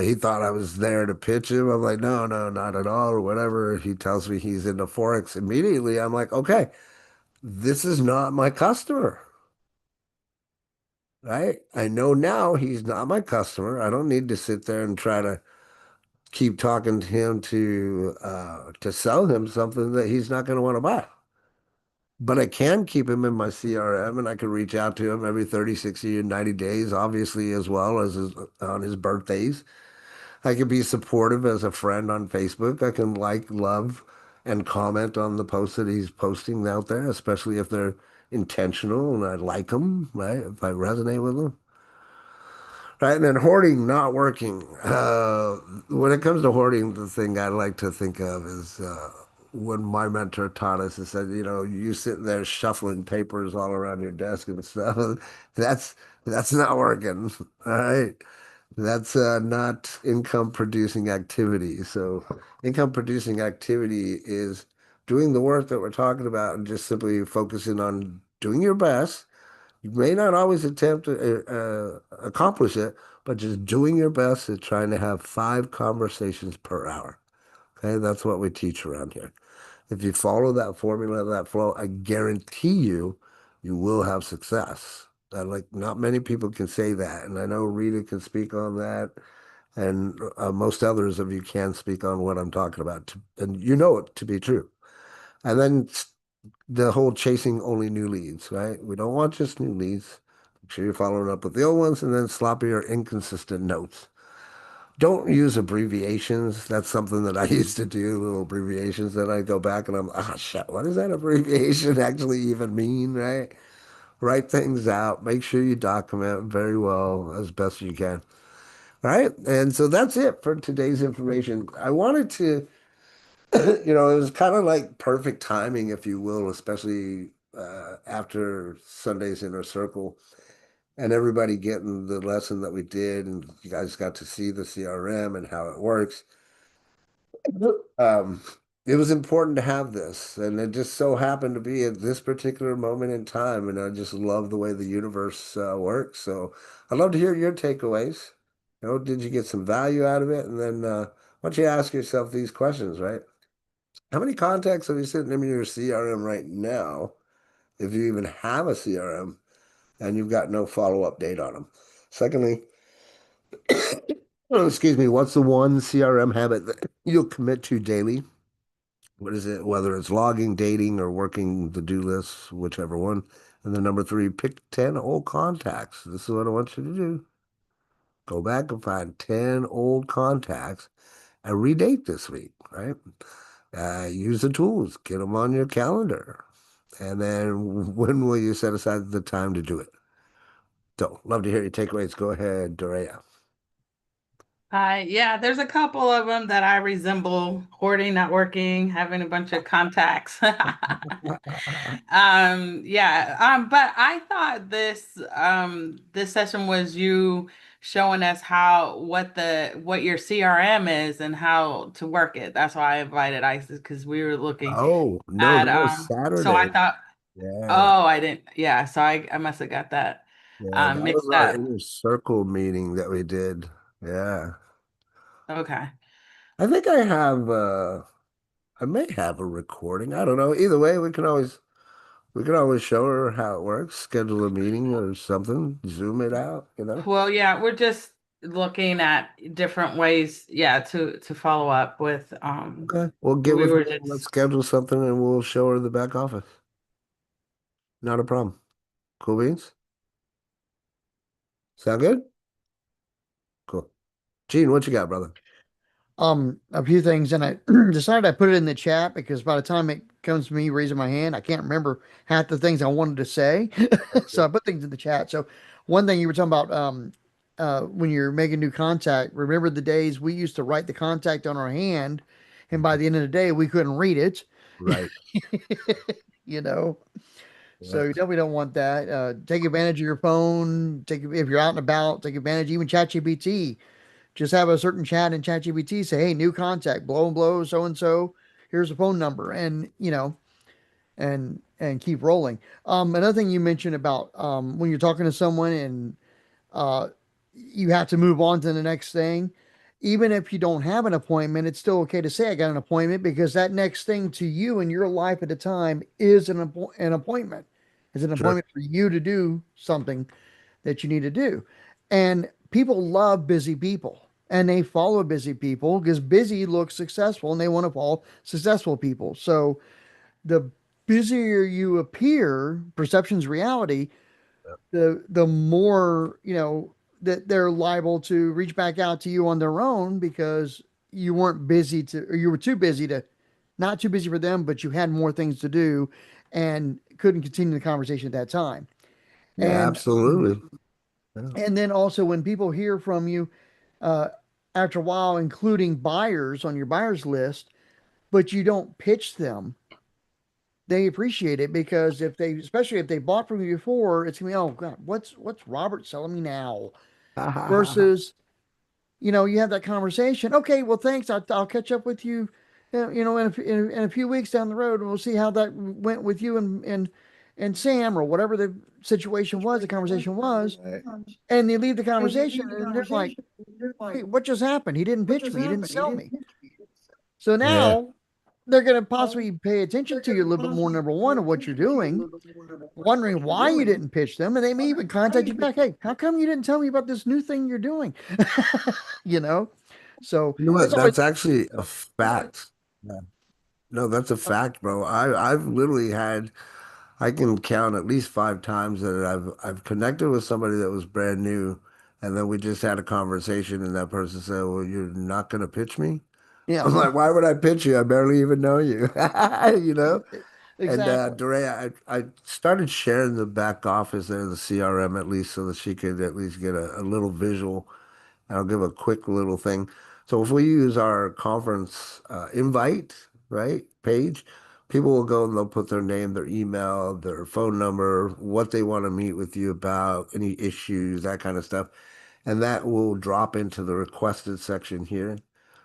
He thought I was there to pitch him. I'm like, no, no, not at all, or whatever. He tells me he's into Forex. Immediately, I'm like, okay, this is not my customer, right? I know now he's not my customer. I don't need to sit there and try to keep talking to him to sell him something that he's not going to want to buy. But I can keep him in my CRM and I can reach out to him every 30, 60, and 90 days, obviously, as well as on his birthdays. I can be supportive as a friend on Facebook. I can like, love, and comment on the posts that he's posting out there, especially if they're intentional and I like them, right? If I resonate with them, Right, and then hoarding not working. When it comes to hoarding, the thing I like to think of is when my mentor taught us, he said, you know, you sitting there shuffling papers all around your desk and stuff. That's that's not working. All right. That's not income producing activity. So income producing activity is doing the work that we're talking about and just simply focusing on doing your best. You may not always attempt to accomplish it, but just doing your best is trying to have 5 conversations per hour. Okay, that's what we teach around here. If you follow that formula, that flow, I guarantee you, you will have success. Like not many people can say that, and I know Rita can speak on that, and most others of you can speak on what I'm talking about, and you know it to be true. And then the whole chasing only new leads, right? We don't want just new leads. Make sure you're following up with the old ones and then sloppy or inconsistent notes. Don't use abbreviations. That's something that I used to do, little abbreviations. Then I go back and I'm, ah, shit, what does that abbreviation actually even mean, right? Write things out. Make sure you document very well as best you can. All right. And so that's it for today's information. I wanted to it was kind of like perfect timing, if you will, especially after Sunday's Inner Circle and everybody getting the lesson that we did, and you guys got to see the CRM and how it works. Um, it was important to have this, and it just so happened to be at this particular moment in time, and I just love the way the universe works. So I'd love to hear your takeaways. Did you get some value out of it? And then why don't you ask yourself these questions, right? How many contacts have you sitting in your CRM right now, if you even have a CRM, and you've got no follow-up date on them? Secondly, excuse me, what's the one CRM habit that you'll commit to daily? What is it? Whether it's logging, dating, or working the do list, whichever one. And then number 3, pick 10 old contacts. This is what I want you to do. Go back and find 10 old contacts and redate this week, right? Use the tools, get them on your calendar. And then when will you set aside the time to do it? So, love to hear your takeaways. Go ahead, Dorea. Yeah, there's a couple of them that I resemble: hoarding, not working, having a bunch of contacts. Yeah, but I thought this session was you showing us what your CRM is and how to work it. That's why I invited Isis, because we were looking Oh, no, at that was so I Saturday. thought, Yeah. oh, I didn't, yeah, so I must have got that Yeah, that was mixed our up. inner circle meeting that we did. Yeah. Okay. I think I may have a recording. I don't know. Either way, we can always show her how it works, schedule a meeting or something, zoom it out. Well, yeah, we're just looking at different ways, yeah, to follow up with Okay. Well, get we with were me and let's just schedule something and we'll show her the back office. Not a problem. Cool beans? Sound good? Cool. Gene, what you got, brother? A few things, and I decided I put it in the chat because by the time it comes to me raising my hand, I can't remember half the things I wanted to say. So I put things in the chat. So one thing you were talking about, when you're making new contact, remember the days we used to write the contact on our hand, and by the end of the day, we couldn't read it, Right. you know? So Yeah. you definitely don't want that. Take advantage of your phone. If you're out and about, take advantage, even ChatGPT. Just have a certain chat in ChatGPT say, "Hey, new contact, blow and blow, so and so. Here's the phone number," and and keep rolling. Another thing you mentioned about when you're talking to someone and uh, you have to move on to the next thing. Even if you don't have an appointment, it's still okay to say I got an appointment because that next thing to you in your life at the time is an appointment. It's an Sure. appointment for you to do something that you need to do. And people love busy people and they follow busy people because busy looks successful and they want to follow successful people. So the busier you appear, perception's reality, the more, that they're liable to reach back out to you on their own because you weren't busy to, or you were too busy to, not too busy for them, but you had more things to do and couldn't continue the conversation at that time. Yeah, And absolutely. Yeah. And then also when people hear from you, uh, after a while, including buyers on your buyers list, but you don't pitch them, they appreciate it because if they, especially if they bought from you before, it's gonna be, oh God, what's Robert selling me now? Versus, you have that conversation. Okay, well, thanks. I'll catch up with you, in a few weeks down the road, and we'll see how that went with you and Sam or whatever the situation was, the conversation was. Right. And they leave the conversation, and they're like, "Wait, what just happened? He didn't pitch me. He didn't sell me." So Yeah. now they're going to possibly pay attention to you a little bit more. Number one, of what you're doing, wondering why you didn't pitch them, and they may even contact you back. Hey, how come you didn't tell me about this new thing you're doing? you know, so You know it's what? always That's actually a fact. Yeah. No, that's a fact, bro. I've literally had I can count at least 5 times that I've connected with somebody that was brand new, and then we just had a conversation, and that person said, "Well, you're not gonna pitch me." yeah, I'm like, "Why would I pitch you? I barely even know you." You know? And exactly. Dorea, I started sharing the back office there, the CRM at least, so that she could at least get a little visual. I'll give a quick little thing. So if we use our conference invite, right, page, people will go and they'll put their name, their email, their phone number, what they want to meet with you about, any issues, that kind of stuff. And that will drop into the requested section here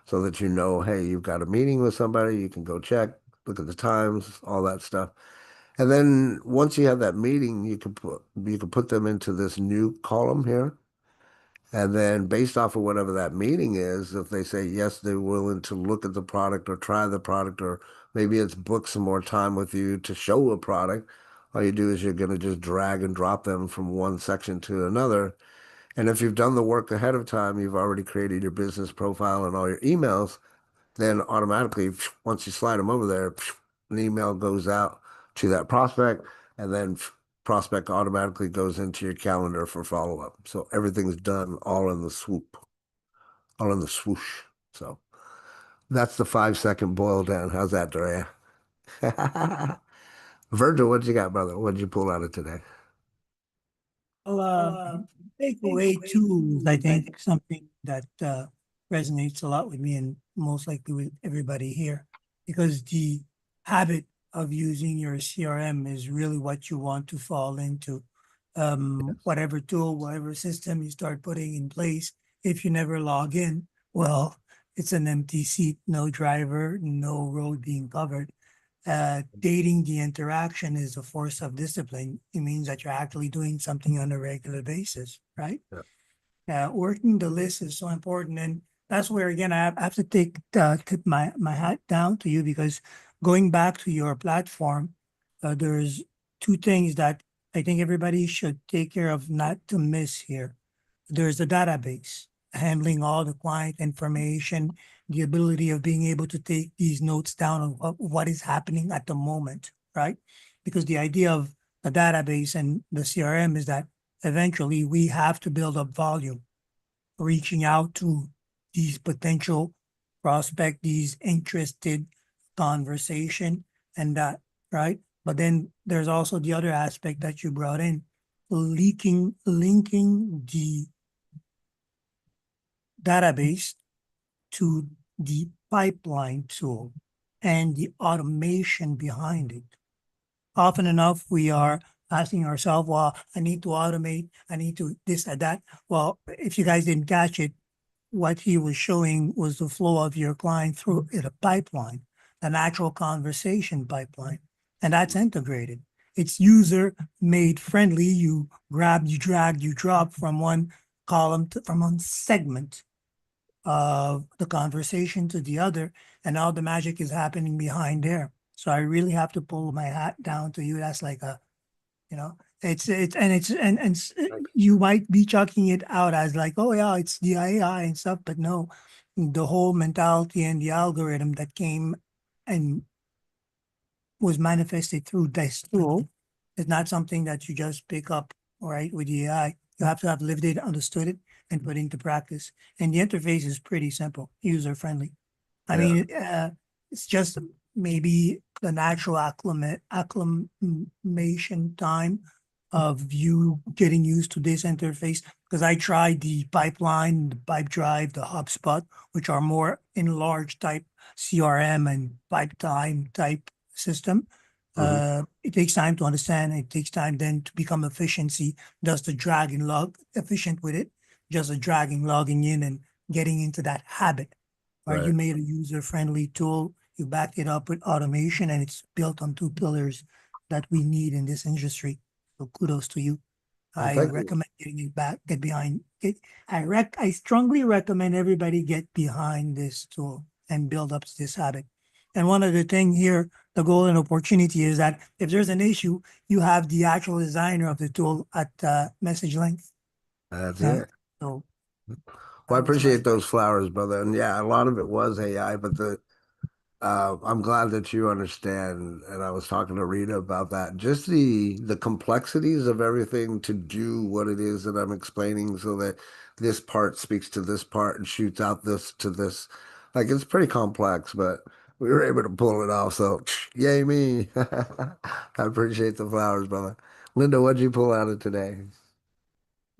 so that you know, hey, you've got a meeting with somebody, you can go check, look at the times, all that stuff. And then once you have that meeting, you can put them into this new column here. And then based off of whatever that meeting is, if they say yes, they're willing to look at the product or try the product, or maybe it's book some more time with you to show a product, all you do is you're going to just drag and drop them from one section to another. And if you've done the work ahead of time, you've already created your business profile and all your emails, then automatically, once you slide them over there, an email goes out to that prospect, and then prospect automatically goes into your calendar for follow up. So everything's done all in the swoop, all in the swoosh. So that's the 5 second boil down. How's that, Drea? Virgil, what you got, brother? What did you pull out of today? Well, takeaway two is, I think, something that resonates a lot with me and most likely with everybody here, because the habit of using your CRM is really what you want to fall into. Whatever tool, whatever system you start putting in place, if you never log in, well, it's an empty seat, no driver, no road being covered. Dating the interaction is a force of discipline. It means that you're actually doing something on a regular basis, right? Yeah. Working the list is so important, and that's where again I have to tip my hat down to you, because going back to your platform, there's two things that I think everybody should take care of not to miss here. There's a database handling all the client information, the ability of being able to take these notes down on what is happening at the moment, right? Because the idea of a database and the CRM is that eventually we have to build up volume, reaching out to these potential prospect, these interested conversation and that, right? But then there's also the other aspect that you brought in, linking the database to the pipeline tool and the automation behind it. Often enough, we are asking ourselves, well, I need to automate, I need to this and that. Well, if you guys didn't catch it, what he was showing was the flow of your client through a pipeline, an actual conversation pipeline, and that's integrated. It's user made friendly. You grab, you drag, you drop from one column from one segment of the conversation to the other, and all the magic is happening behind there. So I really have to pull my hat down to you. That's like a, you might be chucking it out as like, oh yeah, it's the AI and stuff, but no, the whole mentality and the algorithm that came and was manifested through this tool is not something that you just pick up, right, with the AI. You have to have lived it, understood it, and put it into practice. And the interface is pretty simple, user friendly. I Yeah. mean, it's just maybe the natural acclimation time of you getting used to this interface? Because I tried the pipeline, the pipe drive, the HubSpot, which are more enlarged type CRM and pipe time type system. Hmm. It takes time to understand. It takes time then to become efficiency. Does the drag and log efficient with it? Just the dragging, logging in and getting into that habit. Or you Right. made a user-friendly tool, you backed it up with automation, and it's built on two pillars that we need in this industry. So kudos to you. Well, I thank you. recommend getting it back, get behind it. I strongly recommend everybody get behind this tool and build up this habit. And one of the thing here, the golden opportunity is that if there's an issue, you have the actual designer of the tool at message length. That's Uh, it. so Well, I that was my appreciate those flowers, brother. And yeah, a lot of it was AI, but I'm glad that you understand. And I was talking to Rita about that. Just the complexities of everything to do what it is that I'm explaining, so that this part speaks to this part and shoots out this to this. Like it's pretty complex, but we were able to pull it off. So yay me. I appreciate the flowers, brother. Linda, what'd you pull out of today?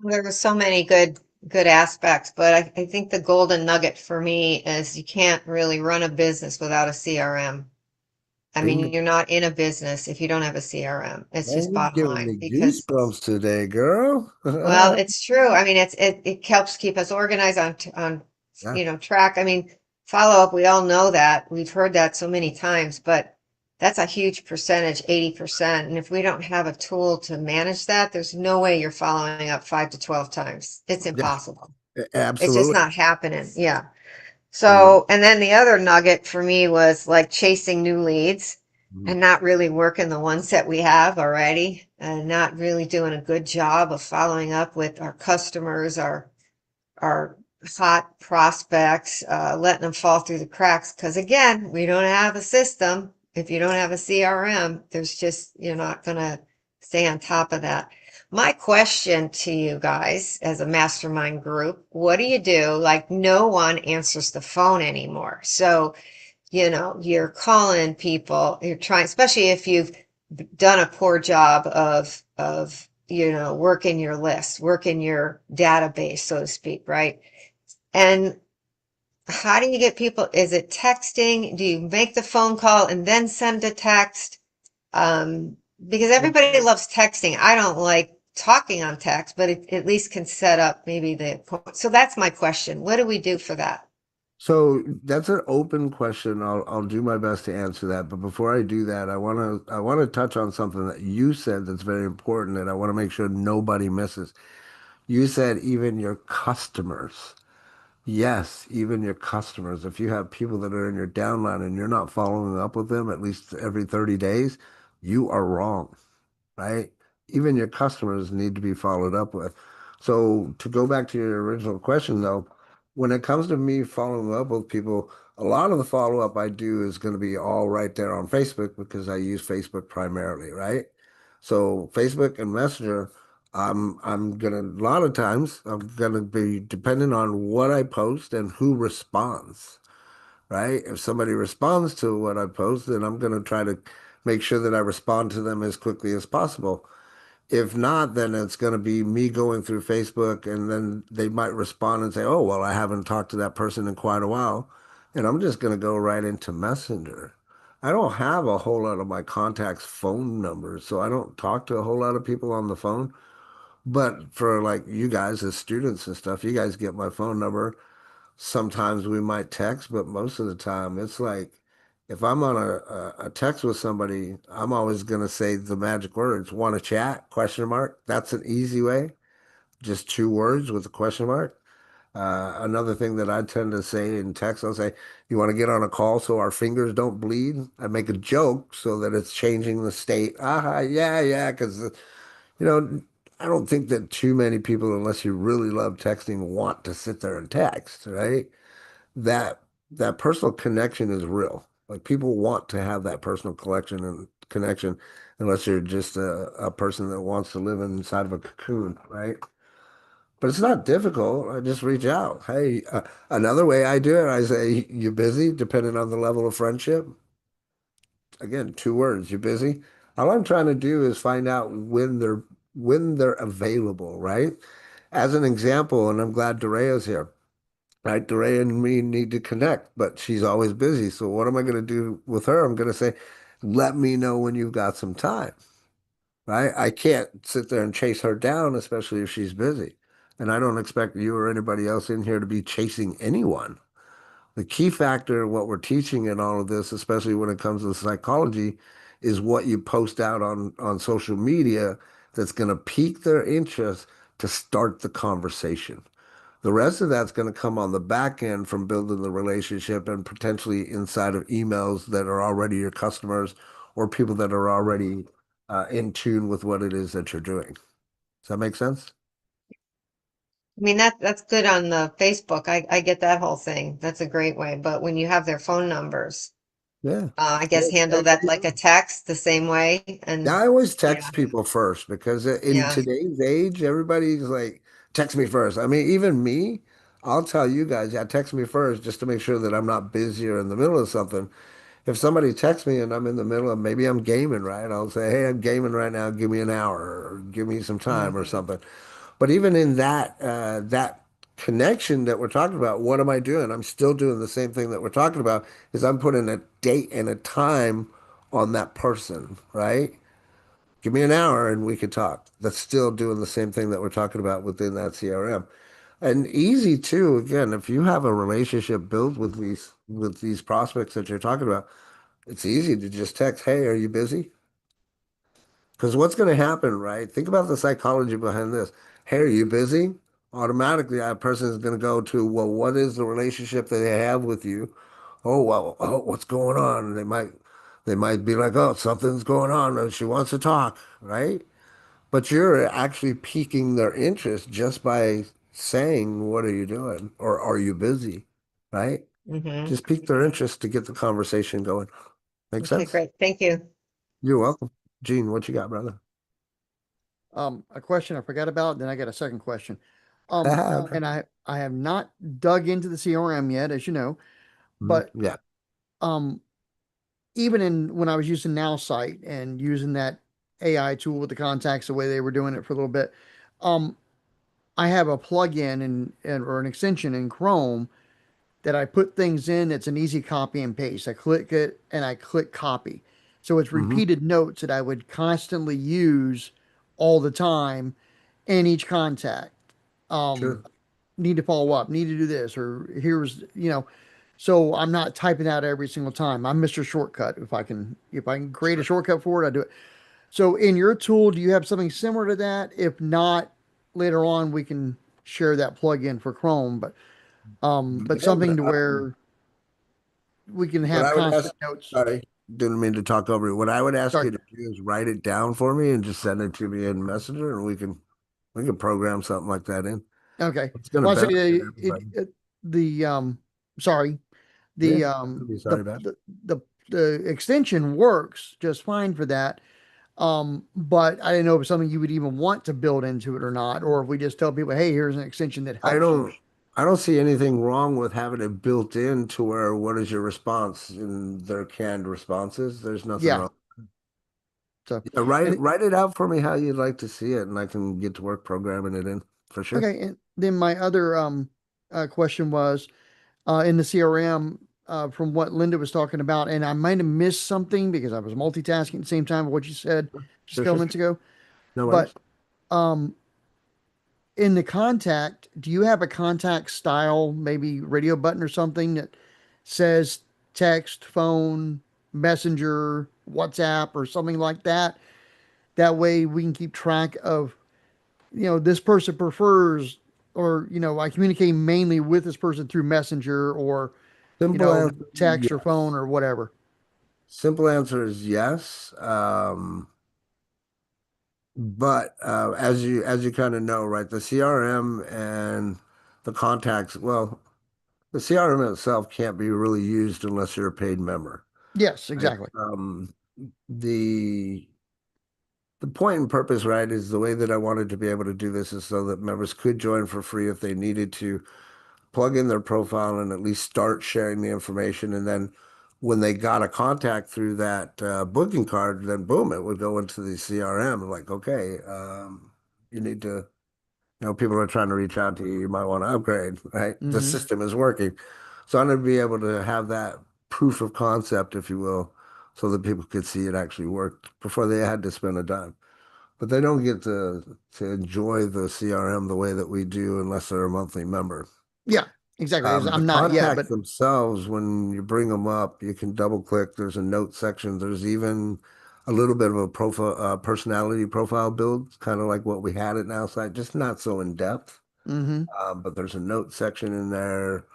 There were so many good aspects, but I think the golden nugget for me is you can't really run a business without a CRM. I Bingo. mean, you're not in a business if you don't have a CRM. It's Man, just you're bottom giving line me because, goosebumps today, girl. well, it's true. I mean, it helps keep us organized on Yeah, track. I mean, follow up, we all know that. We've heard that so many times, but that's a huge percentage, 80%. And if we don't have a tool to manage that, there's no way you're following up 5 to 12 times. It's yeah, impossible. It's just absolutely. not happening. Yeah. Mhm. So, and then the other nugget for me was like chasing new leads Mhm. and not really working the ones that we have already and not really doing a good job of following up with our customers, our hot prospects, letting them fall through the cracks. Because again, we don't have a system. If you don't have a CRM, there's just, you're not going to stay on top of that. My question to you guys as a mastermind group, what do you do? Like, no one answers the phone anymore. So, you're calling people, you're trying, especially if you've done a poor job of working your list, working your database, so to speak, right? And how do you get people? Is it texting? Do you make the phone call and then send a text? Because everybody loves texting. I don't like talking on text, but it at least can set up maybe the point. So that's my question. What do we do for that? So that's an open question. I'll do my best to answer that. But before I do that, I want to touch on something that you said that's very important, and I want to make sure nobody misses. You said even your customers. Yes, even your customers. If you have people that are in your downline and you're not following up with them at least every 30 days, you are wrong. Right? Even your customers need to be followed up with. So to go back to your original question, though, when it comes to me following up with people, a lot of the follow up I do is going to be all right there on Facebook because I use Facebook primarily, right? So Facebook and Messenger, I'm gonna a lot of times I'm gonna be dependent on what I post and who responds, right? If somebody responds to what I post, then I'm going to try to make sure that I respond to them as quickly as possible. If not, then it's going to be me going through Facebook and then they might respond and say, oh, well, I haven't talked to that person in quite a while. And I'm just going to go right into Messenger. I don't have a whole lot of my contacts' phone numbers, so I don't talk to a whole lot of people on the phone. But for like you guys as students and stuff, you guys get my phone number. Sometimes we might text, but most of the time it's like if I'm on a text with somebody, I'm always gonna say the magic words, want to chat? Question mark. That's an easy way. Just two words with a question mark. Another thing that I tend to say in text, I'll say, you want to get on a call so our fingers don't bleed? I make a joke so that it's changing the state. Yeah, yeah, because you know, I don't think that too many people, unless you really love texting, want to sit there and text, right? that that personal connection is real. Like people want to have that personal collection and connection, unless you're just a person that wants to live inside of a cocoon, right? But it's not difficult. I just reach out. Hey, another way I do it, I say, you busy? Depending on the level of friendship. Again, two words, you busy? All I'm trying to do is find out when they're available, right? As an example, and I'm glad Dorea's here, right? Dorea and me need to connect, but she's always busy. So what am I going to do with her? I'm going to say, let me know when you've got some time, right? I can't sit there and chase her down, especially if she's busy. And I don't expect you or anybody else in here to be chasing anyone. The key factor in what we're teaching in all of this, especially when it comes to psychology, is what you post out on social media that's going to pique their interest to start the conversation. The rest of that's going to come on the back end from building the relationship and potentially inside of emails that are already your customers or people that are already in tune with what it is that you're doing. Does that make sense? I mean, that's good on the Facebook. I get that whole thing. That's a great way. But when you have their phone numbers, Yeah. I guess Well, handle that like a text the same way. yeah, And I always yeah, text people first because in yeah. today's age, everybody's like, text me first. I mean, even me, I'll tell you guys, yeah, text me first just to make sure that I'm not busy or in the middle of something. If somebody texts me and I'm in the middle of maybe I'm gaming, right? I'll say, hey, I'm gaming right now. Give me an hour or give me some time or Hmm. something. But even in that connection that we're talking about, what am I doing? I'm still doing the same thing that we're talking about is I'm putting a date and a time on that person, right? Give me an hour and we could talk. That's still doing the same thing that we're talking about within that CRM. And easy too, again, if you have a relationship built with these prospects that you're talking about, it's easy to just text, hey, are you busy? Because what's going to happen, right? Think about the psychology behind this. Hey, are you busy? Automatically, that person is going to go to, well, what is the relationship that they have with you? Oh, well, oh, what's going on? And they might be like, oh, something's going on, and she wants to talk, right? But you're actually piquing their interest just by saying, what are you doing? Or are you busy? Right? Hmm. Just pique their interest to get the conversation going. Make Okay, sense? great. Thank you. You're welcome. Gene, what you got, brother? A question I forgot about, then I got a second question. Okay. And I have not dug into the CRM yet, as you know, Mhm. but Yeah. um, even in when I was using Now Site and using that AI tool with the contacts, the way they were doing it for a little bit, um, I have a plugin and or an extension in Chrome that I put things in. It's an easy copy and paste. I click it and I click copy. So it's Hmm. repeated notes that I would constantly use all the time in each contact. Um, Sure. Need to follow up, need to do this, or here's, so I'm not typing out every single time. I'm Mr. Shortcut. If I can create a shortcut for it, I do it. So in your tool, do you have something similar to that? If not, later on we can share that plugin for Chrome, but Yeah. something to where we can What have I would constant ask, notes. sorry, didn't mean to talk over you. What I would ask Sorry. you to do is write it down for me and just send it to me in Messenger, and we can program something like that in. Okay. It's going to Well, I say benefit it everybody. the sorry, Yeah. the Nothing to be the sorry about. the the, the extension works just fine for that. But I didn't know if it's something you would even want to build into it or not, or if we just tell people, hey, here's an extension that I helps you. don't I don't see anything wrong with having it built in to where what is your response in their canned responses. There's nothing Yeah. wrong. So, Yeah, write and write it out for me how you'd like to see it, and I can get to work programming it in for sure. okay. And then my other question was in the CRM from what Linda was talking about, and I might have missed something because I was multitasking at the same time of what you said just a Sure, couple sure. minutes ago. No But worries. um, in the contact, do you have a contact style, maybe radio button or something that says text, phone, messenger, WhatsApp, or something like that? That way we can keep track of, this person prefers, or, I communicate mainly with this person through messenger or, Simple answer, text or phone yes. or whatever. Simple answer is yes. But as you kind of know, right, the CRM and the contacts, well, the CRM itself can't be really used unless you're a paid member, Yes, right? exactly. The point and purpose, right, is the way that I wanted to be able to do this is so that members could join for free if they needed to plug in their profile and at least start sharing the information and then when they got a contact through that booking card, then boom, it would go into the CRM. Like, okay, you need to, people are trying to reach out to you. You might want to upgrade, right? The Mm-hmm. system is working. So I'm going to be able to have that proof of concept, if you will, so that people could see it actually worked before they had to spend a dime. But they don't get to enjoy the CRM the way that we do unless they're a monthly member. Yeah, exactly. 'Cause The I'm not yet, contacts but themselves, when you bring them up, you can double click. There's a note section. There's even a little bit of a profile, personality profile build, kind of like what we had at Now Site, just not so in depth. mm-hmm. But there's a note section in there.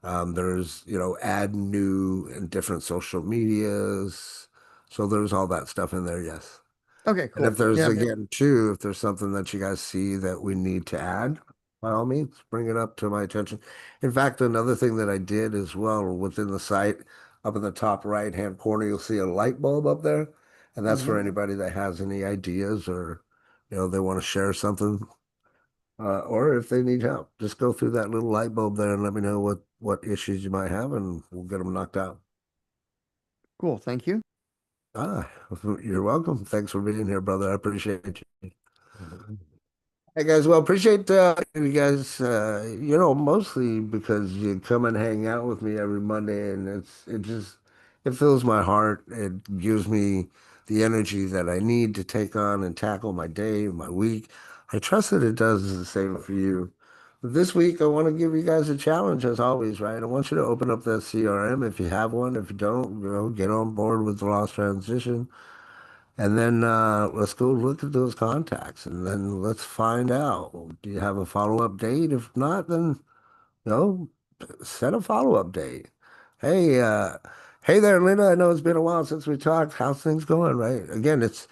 There's, add new and different social medias. So there's all that stuff in there, yes. Okay, And if cool. there's, Yeah. again, too, if there's something that you guys see that we need to add, by all means, bring it up to my attention. In fact, another thing that I did as well within the site, up in the top right-hand corner, you'll see a light bulb up there. And that's Mm-hmm. for anybody that has any ideas or, they want to share something, or if they need help. Just go through that little light bulb there and let me know what issues you might have, and we'll get them knocked out. Cool. Thank you. Ah, you're welcome. Thanks for being here, brother. I appreciate you. Hey guys, well, appreciate you guys. Mostly because you come and hang out with me every Monday, and it fills my heart. It gives me the energy that I need to take on and tackle my day, my week. I trust that it does the same for you. This week, I want to give you guys a challenge, as always, right? I want you to open up that CRM if you have one. If you don't, get on board with the Lost Transition. And then let's go look at those contacts and then let's find out. Do you have a follow-up date? If not, then you know, set a follow-up date. Hey, hey there, Linda. I know it's been a while since we talked. How's things going, right? Again, it's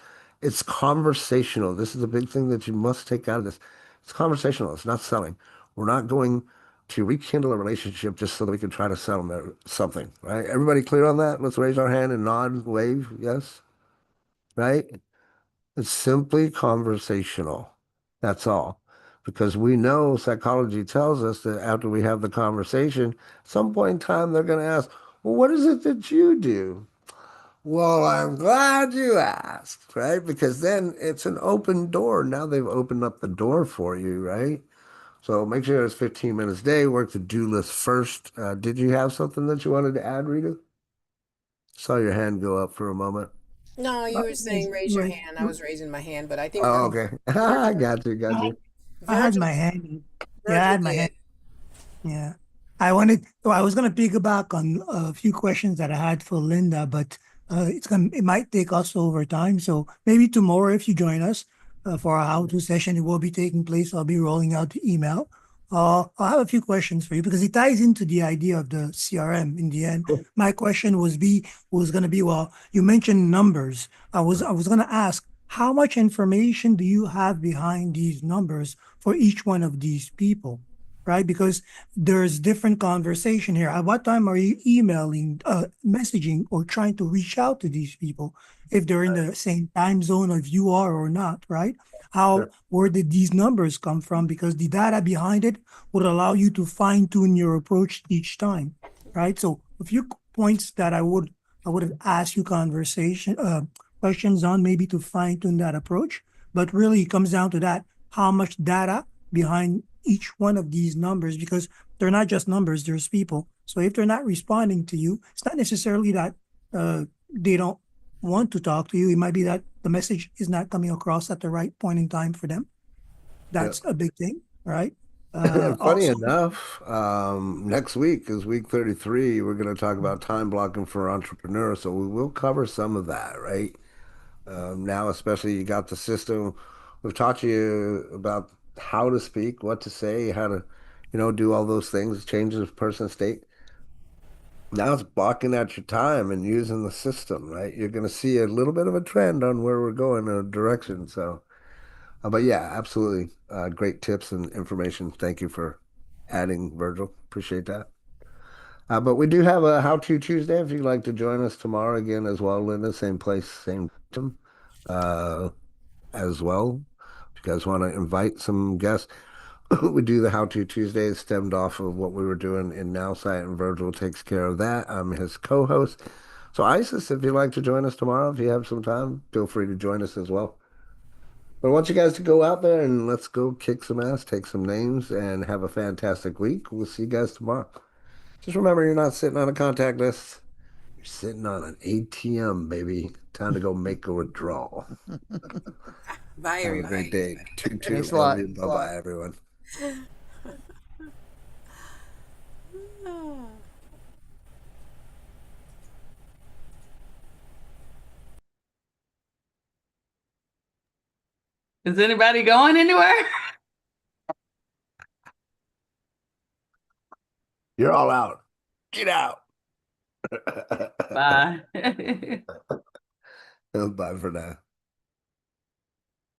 conversational. This is a big thing that you must take out of this. It's conversational. It's not selling. We're not going to rekindle a relationship just so that we can try to sell them something, right? Everybody clear on that? Let's raise our hand and nod, wave, yes, right? It's simply conversational. That's all. Because we know psychology tells us that after we have the conversation, at some point in time, they're going to ask, well, what is it that you do? Well, I'm glad you asked, right? Because then it's an open door. Now they've opened up the door for you, right? So make sure it's 15 minutes a day. Work the do list first. Did you have something that you wanted to add, Rita? Saw your hand go up for a moment. No, you were saying raise your Right. hand. I was raising my hand, but I think Oh, okay. I Virgil, got you, got I you. I had Virgil, my hand. Yeah, I Virgil had my hand. did. Yeah. I was going to piggyback on a few questions that I had for Linda, but it might take us over time. So maybe tomorrow, if you join us for our how-to session, it will be taking place. I'll be rolling out the email. I'll have a few questions for you because it ties into the idea of the CRM in the end. Cool. My question was going to be, well, you mentioned numbers. I was going to ask, how much information do you have behind these numbers for each one of these people? Right? Because there's different conversation here. At what time are you emailing, messaging, or trying to reach out to these people if they're in the same time zone as you are or not, right? Sure. Where did these numbers come from? Because the data behind it would allow you to fine tune your approach each time, right? So a few points that I would have asked you questions on maybe to fine tune that approach, but really it comes down to that: how much data behind each one of these numbers, because they're not just numbers, there's people. So if they're not responding to you, it's not necessarily that they don't want to talk to you. It might be that the message is not coming across at the right point in time for them. Yeah. That's a big thing, right? And funny Also, enough, next week is week 33. We're going to talk about time blocking for entrepreneurs. So we will cover some of that, right? Now, especially you got the system. We've taught you about how to speak, what to say, how to, do all those things, change the person's state. Now it's blocking out your time and using the system, right? You're going to see a little bit of a trend on where we're going in a direction. So. But yeah, absolutely. Great tips and information. Thank you for adding, Virgil. Appreciate that. But we do have a How To Tuesday if you'd like to join us tomorrow again as well, Linda. Same place, same time uh, as well. If you guys want to invite some guests. We do the How To Tuesdays stemmed off of what we were doing in Nowsite, and Virgil takes care of that. I'm his co-host. So Isis, if you'd like to join us tomorrow, if you have some time, feel free to join us as well. But I want you guys to go out there and let's go kick some ass, take some names, and have a fantastic week. We'll see you guys tomorrow. Just remember, you're not sitting on a contact list. You're sitting on an ATM, baby. Time to go make a withdrawal. Bye, Have a great everybody. day. Toot Thanks toot. a Love lot. you. Bye-bye, everyone. Is anybody going anywhere? You're all out. Get out. Bye. Bye for now.